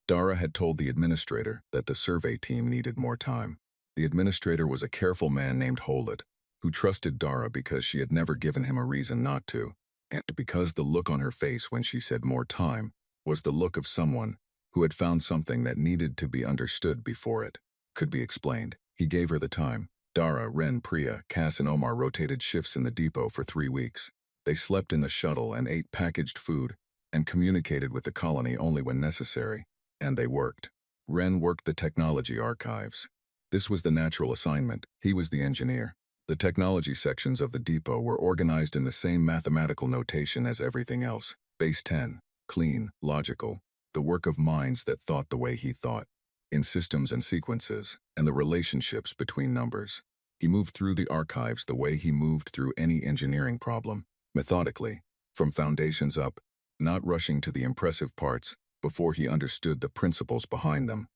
Dara had told the administrator that the survey team needed more time. The administrator was a careful man named Holet, who trusted Dara because she had never given him a reason not to, and because the look on her face when she said more time was the look of someone who had found something that needed to be understood before it could be explained. He gave her the time. Dara, Ren, Priya, Cass, and Omar rotated shifts in the depot for 3 weeks. They slept in the shuttle and ate packaged food and communicated with the colony only when necessary, and they worked. Ren worked the technology archives. This was the natural assignment. He was the engineer. The technology sections of the depot were organized in the same mathematical notation as everything else. Base 10. Clean, logical, the work of minds that thought the way he thought, in systems and sequences, and the relationships between numbers. He moved through the archives the way he moved through any engineering problem, methodically, from foundations up, not rushing to the impressive parts before he understood the principles behind them.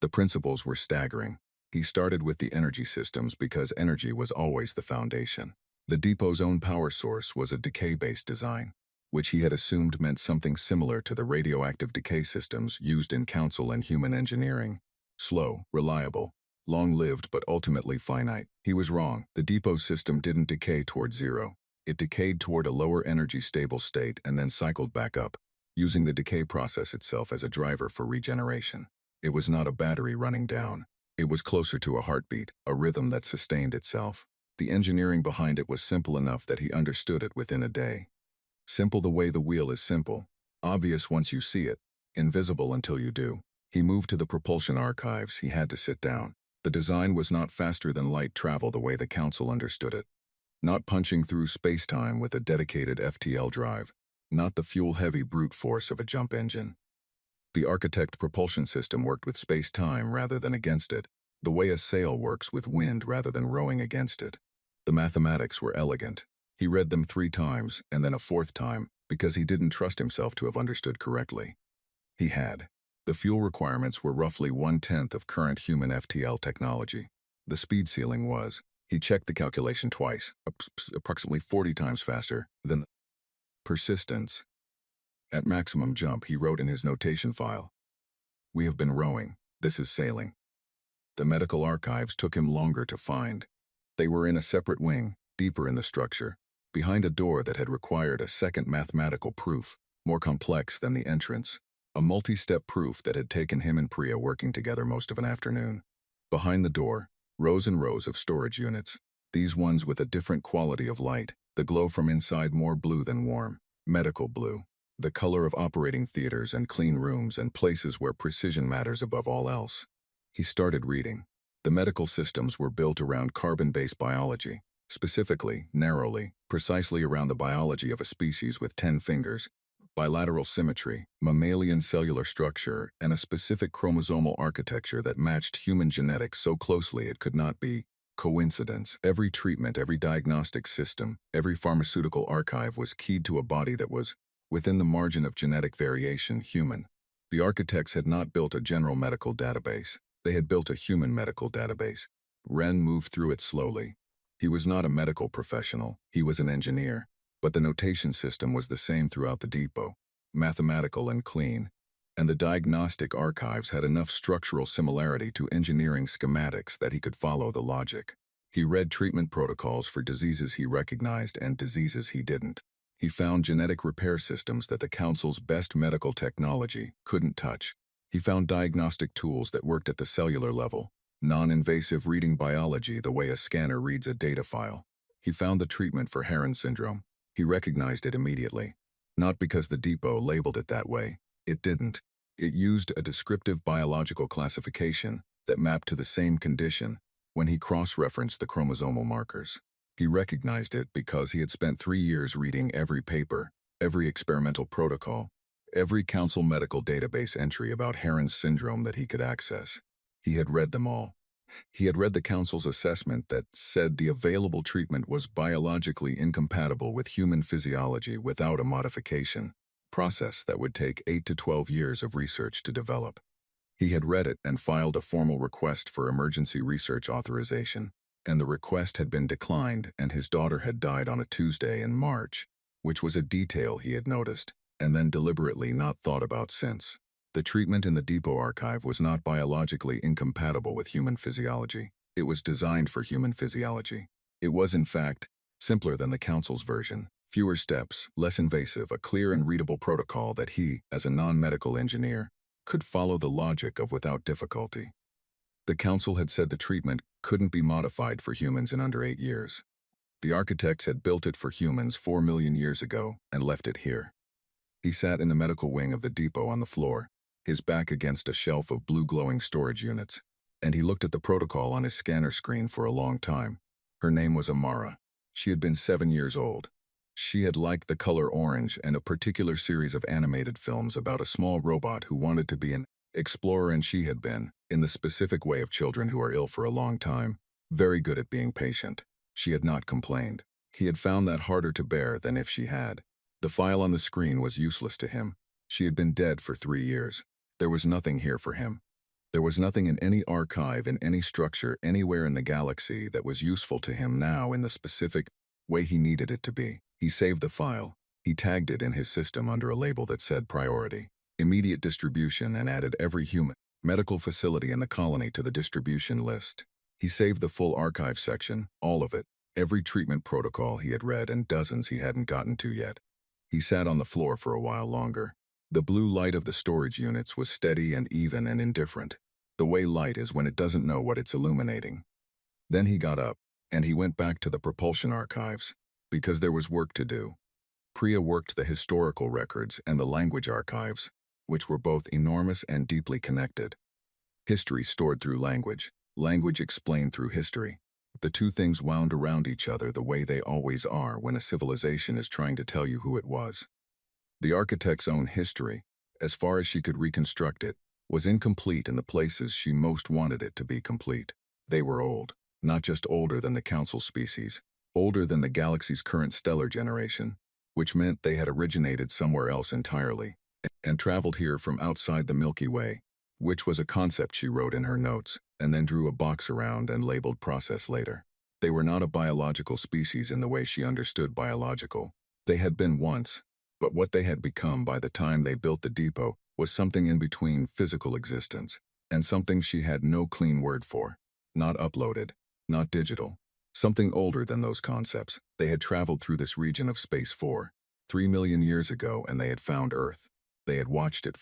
The principles were staggering. He started with the energy systems because energy was always the foundation. The depot's own power source was a decay-based design, which he had assumed meant something similar to the radioactive decay systems used in council and human engineering. Slow, reliable, long-lived but ultimately finite. He was wrong. The depot system didn't decay toward zero. It decayed toward a lower energy stable state and then cycled back up, using the decay process itself as a driver for regeneration. It was not a battery running down. It was closer to a heartbeat, a rhythm that sustained itself. The engineering behind it was simple enough that he understood it within a day. Simple the way the wheel is simple, obvious once you see it, invisible until you do. He moved to the propulsion archives. He had to sit down. The design was not faster than light travel the way the Council understood it. Not punching through space-time with a dedicated FTL drive. Not the fuel-heavy brute force of a jump engine. The architect propulsion system worked with space-time rather than against it, the way a sail works with wind rather than rowing against it. The mathematics were elegant. He read them 3 times, and then a 4th time, because he didn't trust himself to have understood correctly. He had. The fuel requirements were roughly 1/10 of current human FTL technology. The speed ceiling was, he checked the calculation twice, approximately 40 times faster than the persistence. At maximum jump, he wrote in his notation file, "We have been rowing. This is sailing." The medical archives took him longer to find. They were in a separate wing, deeper in the structure, behind a door that had required a second mathematical proof, more complex than the entrance, a multi-step proof that had taken him and Priya working together most of an afternoon. Behind the door, rows and rows of storage units, these ones with a different quality of light, the glow from inside more blue than warm, medical blue, the color of operating theaters and clean rooms and places where precision matters above all else. He started reading. The medical systems were built around carbon-based biology, specifically, narrowly, precisely around the biology of a species with 10 fingers, bilateral symmetry, mammalian cellular structure, and a specific chromosomal architecture that matched human genetics so closely it could not be coincidence. Every treatment, every diagnostic system, every pharmaceutical archive was keyed to a body that was, within the margin of genetic variation, human. The architects had not built a general medical database. They had built a human medical database. Ren moved through it slowly. He was not a medical professional. He was an engineer. But the notation system was the same throughout the depot, mathematical and clean, and the diagnostic archives had enough structural similarity to engineering schematics that he could follow the logic. He read treatment protocols for diseases he recognized and diseases he didn't. He found genetic repair systems that the Council's best medical technology couldn't touch. He found diagnostic tools that worked at the cellular level, non-invasive reading biology the way a scanner reads a data file. He found the treatment for Heron syndrome. He recognized it immediately. Not because the depot labeled it that way. It didn't. It used a descriptive biological classification that mapped to the same condition when he cross-referenced the chromosomal markers. He recognized it because he had spent 3 years reading every paper, every experimental protocol, every council medical database entry about Heron's syndrome that he could access. He had read them all. He had read the council's assessment that said the available treatment was biologically incompatible with human physiology without a modification, process that would take 8 to 12 years of research to develop. He had read it and filed a formal request for emergency research authorization, and the request had been declined and his daughter had died on a Tuesday in March, which was a detail he had noticed, and then deliberately not thought about since. The treatment in the depot archive was not biologically incompatible with human physiology. It was designed for human physiology. It was, in fact, simpler than the council's version. Fewer steps, less invasive, a clear and readable protocol that he, as a non-medical engineer, could follow the logic of without difficulty. The council had said the treatment couldn't be modified for humans in under 8 years. The architects had built it for humans 4 million years ago and left it here. He sat in the medical wing of the depot on the floor, his back against a shelf of blue-glowing storage units, and he looked at the protocol on his scanner screen for a long time. Her name was Amara. She had been 7 years old. She had liked the color orange and a particular series of animated films about a small robot who wanted to be an explorer, and she had been, in the specific way of children who are ill for a long time, Very good at being patient. She had not complained. He had found that harder to bear than if she had. The file on the screen was useless to him. She had been dead for 3 years. There was nothing here for him. There was nothing in any archive, in any structure, anywhere in the galaxy that was useful to him now in the specific way he needed it to be. He saved the file. He tagged it in his system under a label that said priority, immediate distribution, and added every human medical facility in the colony to the distribution list. He saved the full archive section, all of it, every treatment protocol he had read and dozens he hadn't gotten to yet. He sat on the floor for a while longer. The blue light of the storage units was steady and even and indifferent, the way light is when it doesn't know what it's illuminating. Then he got up, and he went back to the propulsion archives, because there was work to do. Priya worked the historical records and the language archives, which were both enormous and deeply connected. History stored through language, language explained through history. The two things wound around each other the way they always are when a civilization is trying to tell you who it was. The architect's own history, as far as she could reconstruct it, was incomplete in the places she most wanted it to be complete. They were old, not just older than the Council species, older than the galaxy's current stellar generation, which meant they had originated somewhere else entirely, and traveled here from outside the Milky Way, which was a concept she wrote in her notes, and then drew a box around and labeled process later. They were not a biological species in the way she understood biological. They had been once, but what they had become by the time they built the depot was something in between physical existence and something she had no clean word for. Not uploaded, not digital. Something older than those concepts. They had traveled through this region of space 3 million years ago, and they had found Earth. They had watched it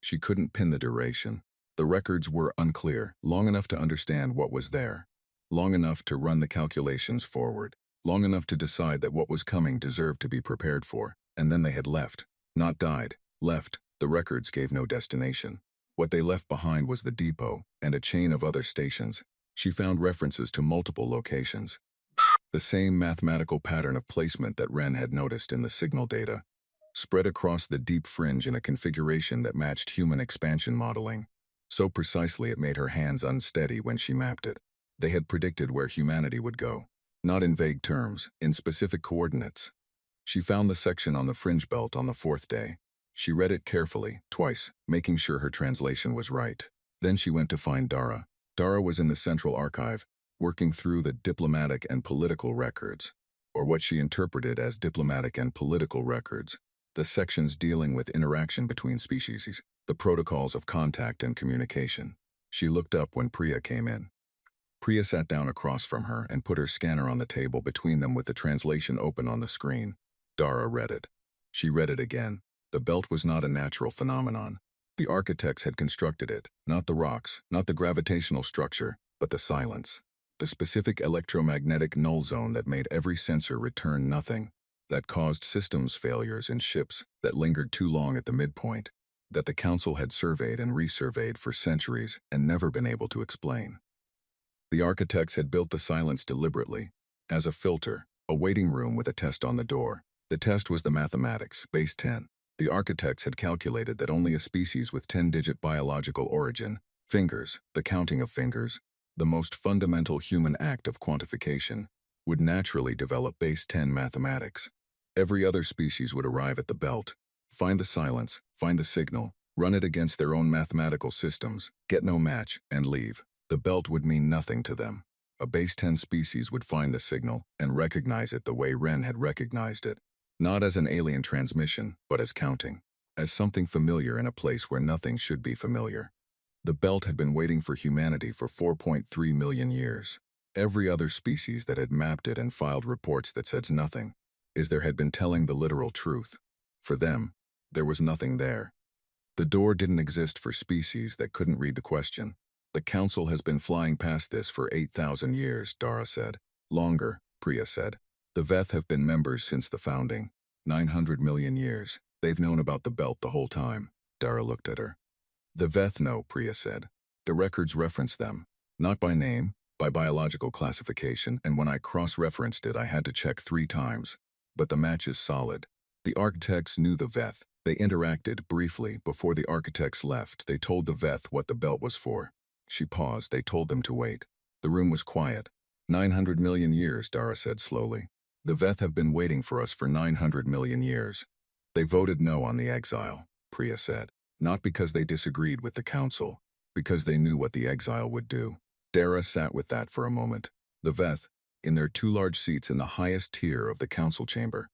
she couldn't pin the duration. The records were unclear, long enough to understand what was there, long enough to run the calculations forward, long enough to decide that what was coming deserved to be prepared for. And then they had left. Not died. Left. The records gave no destination. What they left behind was the depot and a chain of other stations. She found references to multiple locations. The same mathematical pattern of placement that Wren had noticed in the signal data, spread across the deep fringe in a configuration that matched human expansion modeling. So precisely it made her hands unsteady when she mapped it. They had predicted where humanity would go. Not in vague terms, in specific coordinates. She found the section on the fringe belt on the 4th day. She read it carefully, twice, making sure her translation was right. Then she went to find Dara. Dara was in the Central Archive, working through the diplomatic and political records, or what she interpreted as diplomatic and political records, the sections dealing with interaction between species, the protocols of contact and communication. She looked up when Priya came in. Priya sat down across from her and put her scanner on the table between them with the translation open on the screen. Dara read it. She read it again. The belt was not a natural phenomenon. The architects had constructed it, not the rocks, not the gravitational structure, but the silence. The specific electromagnetic null zone that made every sensor return nothing, that caused systems failures in ships that lingered too long at the midpoint, that the Council had surveyed and resurveyed for centuries and never been able to explain. The architects had built the silence deliberately, as a filter, a waiting room with a test on the door. The test was the mathematics, base 10. The architects had calculated that only a species with 10-digit biological origin, fingers, the counting of fingers, the most fundamental human act of quantification, would naturally develop base 10 mathematics. Every other species would arrive at the belt, find the silence, find the signal, run it against their own mathematical systems, get no match, and leave. The belt would mean nothing to them. A base 10 species would find the signal and recognize it the way Wren had recognized it. Not as an alien transmission, but as counting. As something familiar in a place where nothing should be familiar. The belt had been waiting for humanity for 4.3 million years. Every other species that had mapped it and filed reports that said nothing had been telling the literal truth. For them, there was nothing there. The door didn't exist for species that couldn't read the question. The Council has been flying past this for 8,000 years, Dara said. Longer, Priya said. The Veth have been members since the founding. 900 million years. They've known about the belt the whole time. Dara looked at her. The Veth know, Priya said. The records reference them. Not by name, by biological classification, and when I cross-referenced it I had to check 3 times. But the match is solid. The architects knew the Veth. They interacted briefly before the architects left. They told the Veth what the belt was for. She paused. They told them to wait. The room was quiet. 900 million years, Dara said slowly. The Veth have been waiting for us for 900 million years. They voted no on the exile, Priya said. Not because they disagreed with the council, because they knew what the exile would do. Dara sat with that for a moment. The Veth, in their two large seats in the highest tier of the council chamber,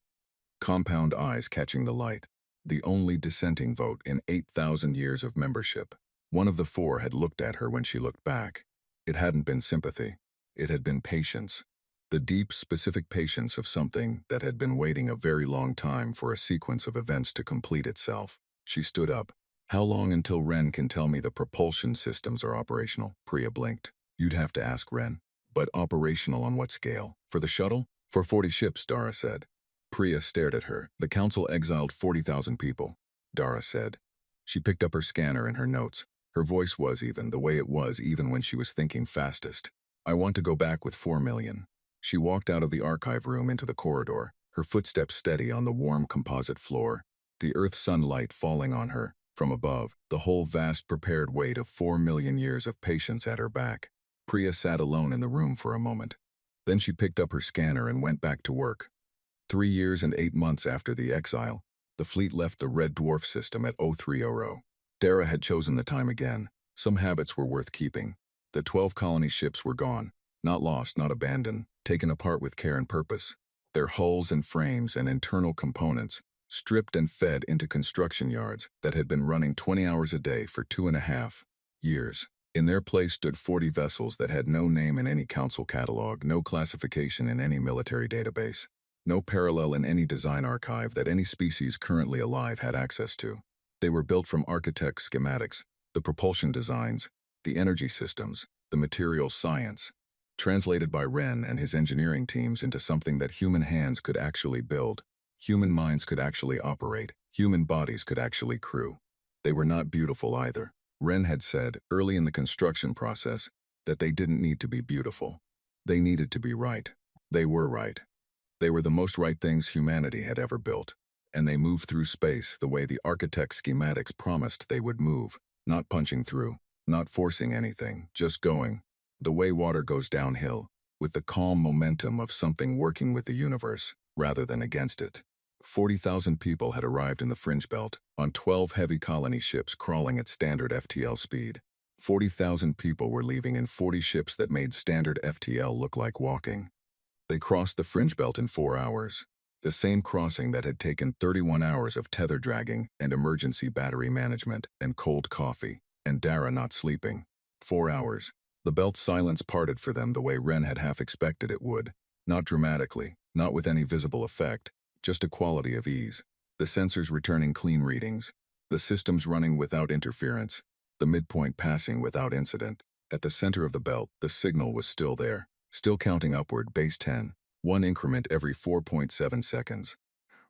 compound eyes catching the light, the only dissenting vote in 8,000 years of membership. One of the four had looked at her when she looked back. It hadn't been sympathy. It had been patience. The deep, specific patience of something that had been waiting a very long time for a sequence of events to complete itself. She stood up. How long until Ren can tell me the propulsion systems are operational? Priya blinked. You'd have to ask Ren. But operational on what scale? For the shuttle? For 40 ships, Dara said. Priya stared at her. The council exiled 40,000 people, Dara said. She picked up her scanner and her notes. Her voice was even the way it was even when she was thinking fastest. I want to go back with 4 million. She walked out of the archive room into the corridor, her footsteps steady on the warm composite floor, the earth sunlight falling on her. From above, the whole vast prepared weight of 4 million years of patience at her back. Priya sat alone in the room for a moment. Then she picked up her scanner and went back to work. 3 years and 8 months after the exile, the fleet left the Red Dwarf system at 0300. Dara had chosen the time again. Some habits were worth keeping. The 12 colony ships were gone. Not lost, not abandoned, taken apart with care and purpose. Their hulls and frames and internal components stripped and fed into construction yards that had been running 20 hours a day for 2.5 years. In their place stood 40 vessels that had no name in any council catalog, no classification in any military database, no parallel in any design archive that any species currently alive had access to. They were built from architects' schematics, the propulsion designs, the energy systems, the material science, translated by Ren and his engineering teams into something that human hands could actually build, human minds could actually operate, human bodies could actually crew. They were not beautiful either. Ren had said, early in the construction process, that they didn't need to be beautiful. They needed to be right. They were right. They were the most right things humanity had ever built, and they moved through space the way the architect's schematics promised they would move, not punching through, not forcing anything, just going, the way water goes downhill, with the calm momentum of something working with the universe, rather than against it. 40,000 people had arrived in the fringe belt, on 12 heavy colony ships crawling at standard FTL speed. 40,000 people were leaving in 40 ships that made standard FTL look like walking. They crossed the fringe belt in 4 hours, the same crossing that had taken 31 hours of tether dragging and emergency battery management and cold coffee, and Dara not sleeping. 4 hours. The belt's silence parted for them the way Ren had half expected it would, not dramatically, not with any visible effect, just a quality of ease. The sensors returning clean readings, the systems running without interference, the midpoint passing without incident. At the center of the belt, the signal was still there, still counting upward, base 10, one increment every 4.7 seconds.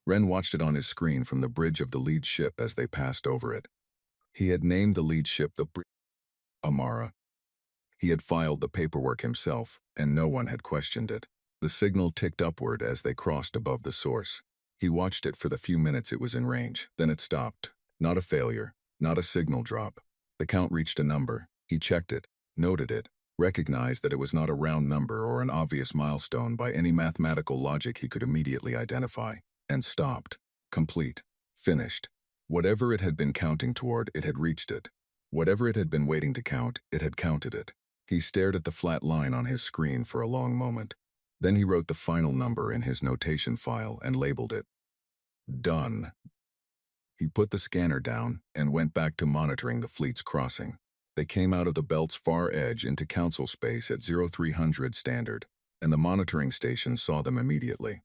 Ren watched it on his screen from the bridge of the lead ship as they passed over it. He had named the lead ship the Amara. He had filed the paperwork himself, and no one had questioned it. The signal ticked upward as they crossed above the source. He watched it for the few minutes it was in range, then it stopped. Not a failure, not a signal drop. The count reached a number. He checked it, noted it, recognized that it was not a round number or an obvious milestone by any mathematical logic he could immediately identify, and stopped. Complete. Finished. Whatever it had been counting toward, it had reached it. Whatever it had been waiting to count, it had counted it. He stared at the flat line on his screen for a long moment. Then he wrote the final number in his notation file and labeled it. Done. He put the scanner down and went back to monitoring the fleet's crossing. They came out of the belt's far edge into council space at 0300 standard, and the monitoring station saw them immediately.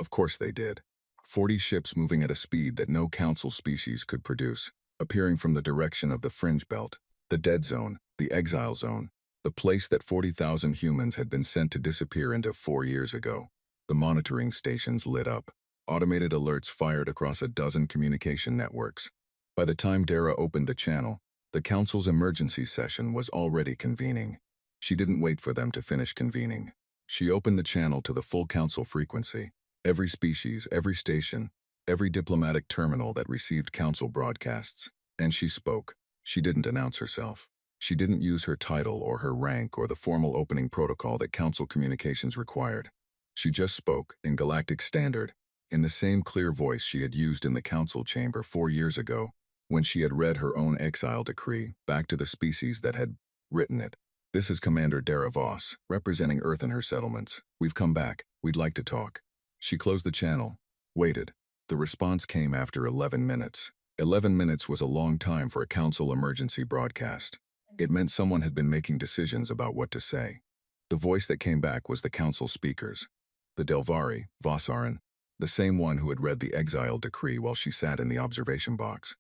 Of course they did. 40 ships moving at a speed that no council species could produce, appearing from the direction of the fringe belt, the dead zone, the exile zone, the place that 40,000 humans had been sent to disappear into 4 years ago. The monitoring stations lit up. Automated alerts fired across a dozen communication networks. By the time Dara opened the channel, the council's emergency session was already convening. She didn't wait for them to finish convening. She opened the channel to the full council frequency. Every species, every station, every diplomatic terminal that received council broadcasts. And she spoke. She didn't announce herself. She didn't use her title or her rank or the formal opening protocol that council communications required. She just spoke, in Galactic Standard, in the same clear voice she had used in the council chamber 4 years ago, when she had read her own exile decree back to the species that had written it. "This is Commander Dara Voss, representing Earth and her settlements. We've come back. We'd like to talk." She closed the channel, waited. The response came after 11 minutes. 11 minutes was a long time for a council emergency broadcast. It meant someone had been making decisions about what to say. The voice that came back was the council speakers. The Delvari, Vossaren, the same one who had read the Exiled decree while she sat in the observation box.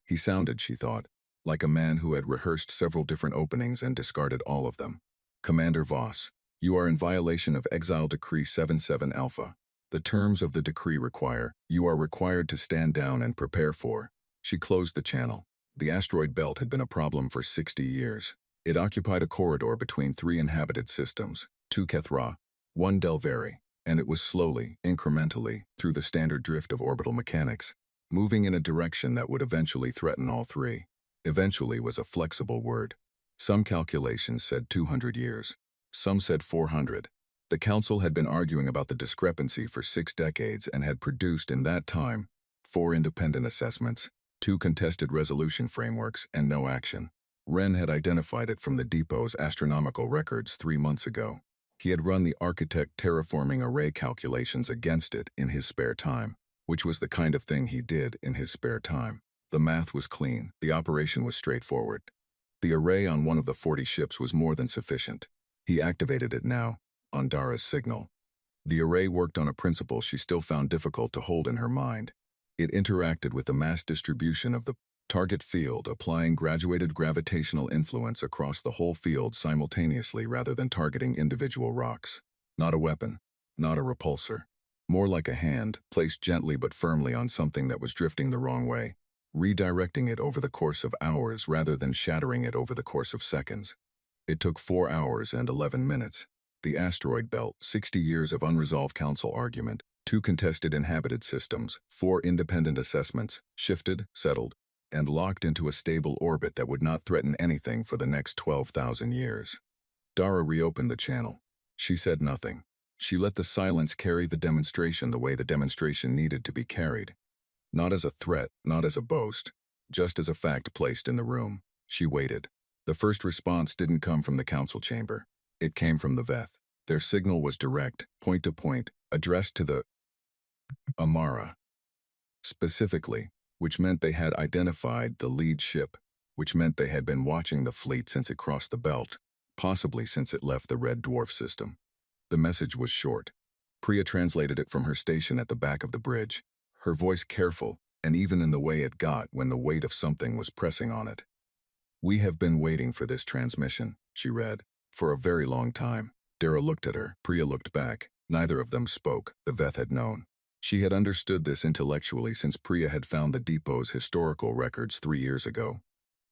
He sounded, she thought, like a man who had rehearsed several different openings and discarded all of them. "Commander Voss, you are in violation of Exile Decree 77 Alpha. The terms of the decree you are required to stand down and prepare for." She closed the channel. The asteroid belt had been a problem for 60 years. It occupied a corridor between 3 inhabited systems, 2 Kethra, 1 Delvari, and it was slowly, incrementally, through the standard drift of orbital mechanics, moving in a direction that would eventually threaten all 3. Eventually was a flexible word. Some calculations said 200 years. Some said 400. The council had been arguing about the discrepancy for 6 decades and had produced in that time 4 independent assessments, 2 contested resolution frameworks, and no action. Wren had identified it from the depot's astronomical records 3 months ago. He had run the architect terraforming array calculations against it in his spare time, which was the kind of thing he did in his spare time. The math was clean, the operation was straightforward. The array on one of the 40 ships was more than sufficient. He activated it now, on Dara's signal. The array worked on a principle she still found difficult to hold in her mind. It interacted with the mass distribution of the target field, applying graduated gravitational influence across the whole field simultaneously rather than targeting individual rocks. Not a weapon, not a repulsor. More like a hand, placed gently but firmly on something that was drifting the wrong way, redirecting it over the course of hours rather than shattering it over the course of seconds. It took 4 hours and 11 minutes. The asteroid belt, 60 years of unresolved council argument, 2 contested inhabited systems, 4 independent assessments, shifted, settled, and locked into a stable orbit that would not threaten anything for the next 12,000 years. Dara reopened the channel. She said nothing. She let the silence carry the demonstration the way the demonstration needed to be carried. Not as a threat, not as a boast, just as a fact placed in the room. She waited. The first response didn't come from the council chamber. It came from the Veth. Their signal was direct, point to point, addressed to the Amara. Specifically, which meant they had identified the lead ship, which meant they had been watching the fleet since it crossed the belt, possibly since it left the Red Dwarf system. The message was short. Priya translated it from her station at the back of the bridge, her voice careful, and even in the way it got when the weight of something was pressing on it. "We have been waiting for this transmission," she read, "for a very long time." Dara looked at her. Priya looked back. Neither of them spoke. The Veth had known. She had understood this intellectually since Priya had found the depot's historical records 3 years ago.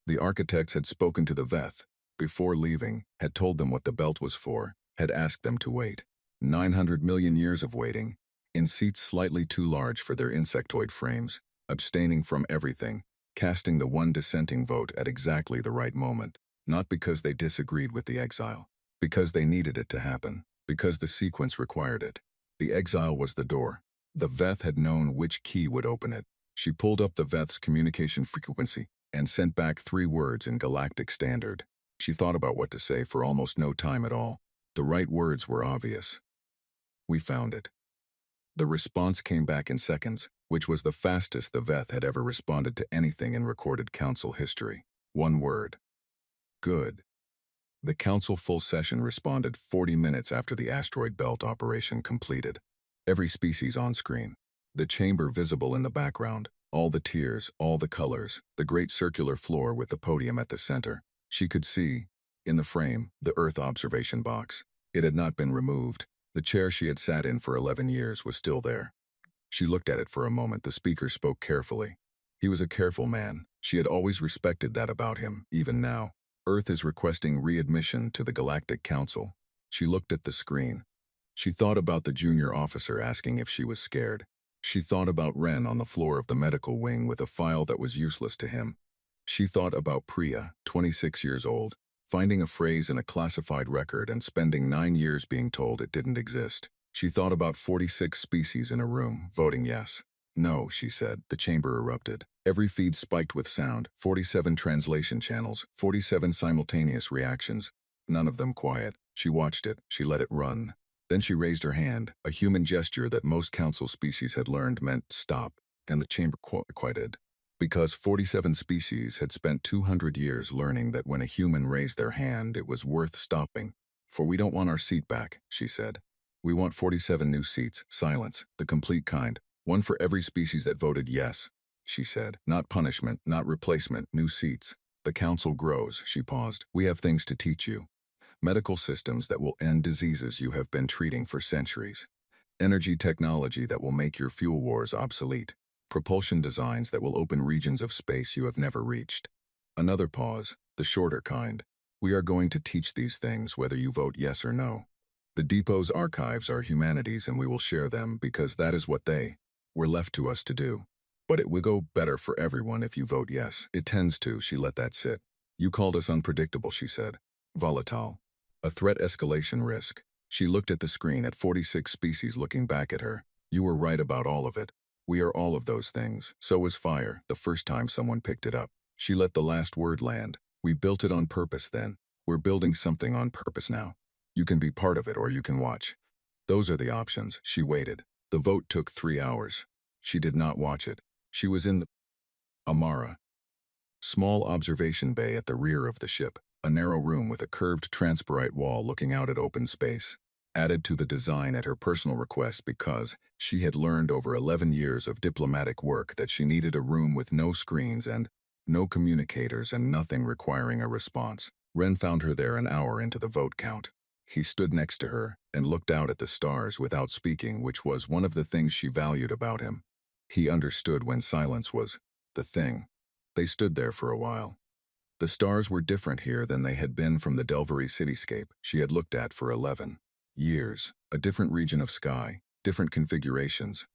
The architects had spoken to the Veth, before leaving, had told them what the belt was for, had asked them to wait. 900 million years of waiting, in seats slightly too large for their insectoid frames, abstaining from everything, casting the one dissenting vote at exactly the right moment, not because they disagreed with the exile, because they needed it to happen, because the sequence required it. The exile was the door. The Veth had known which key would open it. She pulled up the Veth's communication frequency and sent back 3 words in Galactic Standard. She thought about what to say for almost no time at all. The right words were obvious. "We found it." The response came back in seconds, which was the fastest the Veth had ever responded to anything in recorded council history. 1 word. "Good." The council full session responded 40 minutes after the asteroid belt operation completed. Every species on screen. The chamber visible in the background. All the tiers, all the colors. The great circular floor with the podium at the center. She could see, in the frame, the Earth observation box. It had not been removed. The chair she had sat in for 11 years was still there. She looked at it for a moment. The speaker spoke carefully. He was a careful man. She had always respected that about him, even now. "Earth is requesting readmission to the Galactic Council." She looked at the screen. She thought about the junior officer asking if she was scared. She thought about Wren on the floor of the medical wing with a file that was useless to him. She thought about Priya, 26 years old, finding a phrase in a classified record and spending 9 years being told it didn't exist. She thought about 46 species in a room, voting yes. No, she said. The chamber erupted. Every feed spiked with sound, 47 translation channels, 47 simultaneous reactions, none of them quiet. She watched it. She let it run. Then she raised her hand, a human gesture that most council species had learned meant stop, and the chamber quieted. Because 47 species had spent 200 years learning that when a human raised their hand, it was worth stopping. For we don't want our seat back, she said. We want 47 new seats, silence, the complete kind, one for every species that voted yes, she said. Not punishment, not replacement, new seats. The council grows, she paused. We have things to teach you. Medical systems that will end diseases you have been treating for centuries. Energy technology that will make your fuel wars obsolete. Propulsion designs that will open regions of space you have never reached. Another pause, the shorter kind. We are going to teach these things whether you vote yes or no. The depot's archives are humanities and we will share them because that is what they were left to us to do. But it will go better for everyone if you vote yes. It tends to, she let that sit. You called us unpredictable, she said. Volatile. A threat escalation risk. She looked at the screen at 46 species looking back at her. You were right about all of it. We are all of those things. So was fire, the first time someone picked it up. She let the last word land. We built it on purpose then. We're building something on purpose now. You can be part of it or you can watch. Those are the options. She waited. The vote took 3 hours. She did not watch it. She was in the Amara. Small observation bay at the rear of the ship, a narrow room with a curved transparite wall looking out at open space. Added to the design at her personal request because she had learned over 11 years of diplomatic work that she needed a room with no screens and no communicators and nothing requiring a response. Ren found her there an hour into the vote count. He stood next to her and looked out at the stars without speaking, which was one of the things she valued about him. He understood when silence was the thing. They stood there for a while. The stars were different here than they had been from the Delvery cityscape she had looked at for 11 years, a different region of sky, different configurations.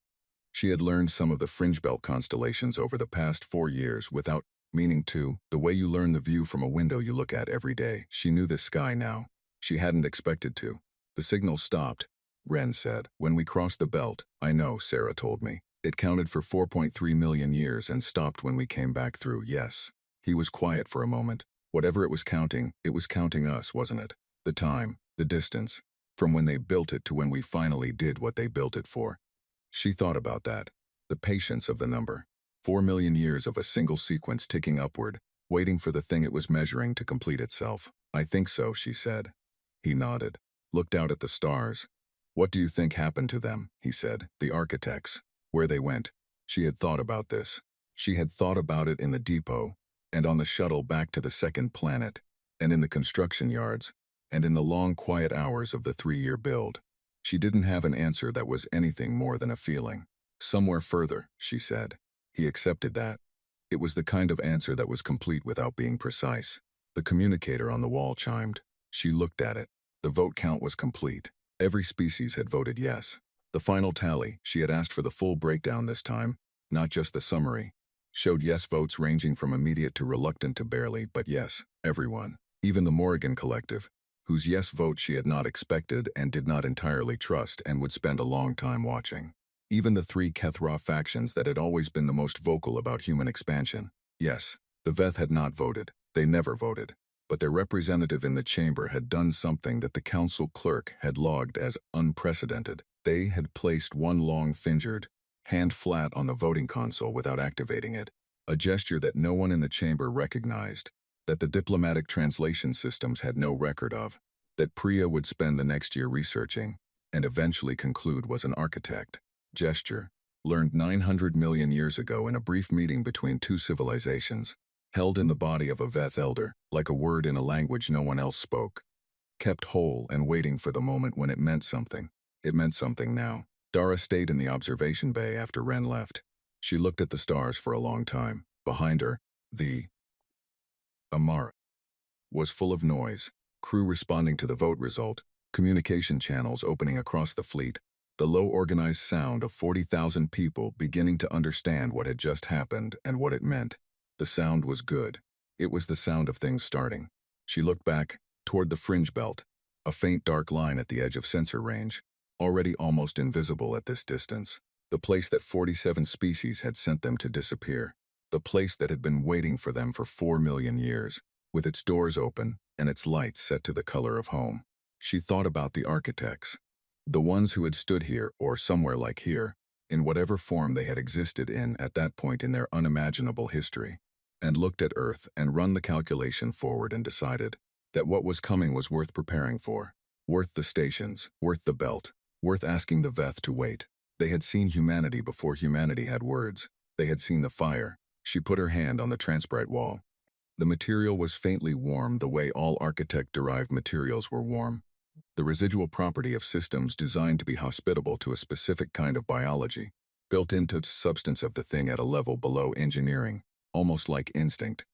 She had learned some of the fringe belt constellations over the past 4 years without meaning to, the way you learn the view from a window you look at every day. She knew the sky now. She hadn't expected to. The signal stopped, Ren said. When we crossed the belt, I know, Sarah told me. It counted for 4.3 million years and stopped when we came back through, yes. He was quiet for a moment. Whatever it was counting us, wasn't it? The time, the distance, from when they built it to when we finally did what they built it for. She thought about that. The patience of the number. 4 million years of a single sequence ticking upward, waiting for the thing it was measuring to complete itself. I think so, she said. He nodded, looked out at the stars. What do you think happened to them, he said, the architects, where they went? She had thought about this. She had thought about it in the depot, and on the shuttle back to the second planet, and in the construction yards, and in the long quiet hours of the 3-year build. She didn't have an answer that was anything more than a feeling. Somewhere further, she said. He accepted that. It was the kind of answer that was complete without being precise. The communicator on the wall chimed. She looked at it. The vote count was complete. Every species had voted yes. The final tally, she had asked for the full breakdown this time, not just the summary, showed yes votes ranging from immediate to reluctant to barely, but yes, everyone. Even the Morrigan Collective, whose yes vote she had not expected and did not entirely trust and would spend a long time watching. Even the 3 Kethra factions that had always been the most vocal about human expansion. Yes, the Veth had not voted. They never voted. But their representative in the chamber had done something that the council clerk had logged as unprecedented. They had placed one long-fingered hand flat on the voting console without activating it, a gesture that no one in the chamber recognized, that the diplomatic translation systems had no record of, that Priya would spend the next year researching, and eventually conclude was an architect. Gesture, learned 900 million years ago in a brief meeting between 2 civilizations, held in the body of a Veth elder, like a word in a language no one else spoke. Kept whole and waiting for the moment when it meant something. It meant something now. Dara stayed in the observation bay after Ren left. She looked at the stars for a long time. Behind her, the Amara was full of noise, crew responding to the vote result, communication channels opening across the fleet, the low-organized sound of 40,000 people beginning to understand what had just happened and what it meant. The sound was good. It was the sound of things starting. She looked back, toward the fringe belt, a faint dark line at the edge of sensor range, already almost invisible at this distance. The place that 47 species had sent them to disappear. The place that had been waiting for them for 4 million years, with its doors open and its lights set to the color of home. She thought about the architects, the ones who had stood here or somewhere like here, in whatever form they had existed in at that point in their unimaginable history, and looked at Earth and run the calculation forward and decided that what was coming was worth preparing for, worth the stations, worth the belt, worth asking the Veth to wait. They had seen humanity before humanity had words. They had seen the fire. She put her hand on the transparent wall. The material was faintly warm the way all architect-derived materials were warm. The residual property of systems designed to be hospitable to a specific kind of biology, built into the substance of the thing at a level below engineering, almost like instinct.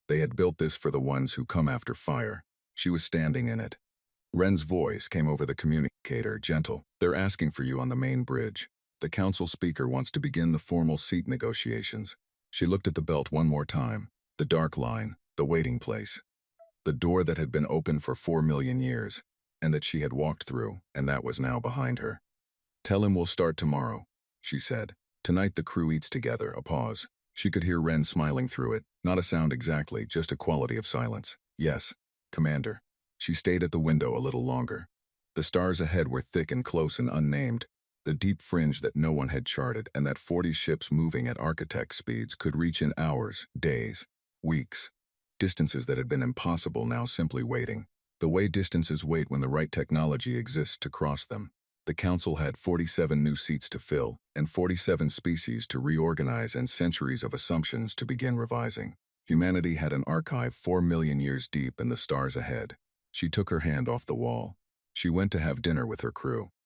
They had built this for the ones who come after fire. She was standing in it. Ren's voice came over the communicator, gentle. "They're asking for you on the main bridge. The council speaker wants to begin the formal seat negotiations." She looked at the belt one more time. The dark line, the waiting place. The door that had been open for 4 million years, and that she had walked through, and that was now behind her. "Tell him we'll start tomorrow," she said. "Tonight the crew eats together." A pause. She could hear Ren smiling through it. Not a sound exactly, just a quality of silence. "Yes, Commander." She stayed at the window a little longer. The stars ahead were thick and close and unnamed, the deep fringe that no one had charted, and that 40 ships moving at architect speeds could reach in hours, days, weeks. Distances that had been impossible now simply waiting. The way distances wait when the right technology exists to cross them. The Council had 47 new seats to fill, and 47 species to reorganize and centuries of assumptions to begin revising. Humanity had an archive 4 million years deep in the stars ahead. She took her hand off the wall. She went to have dinner with her crew.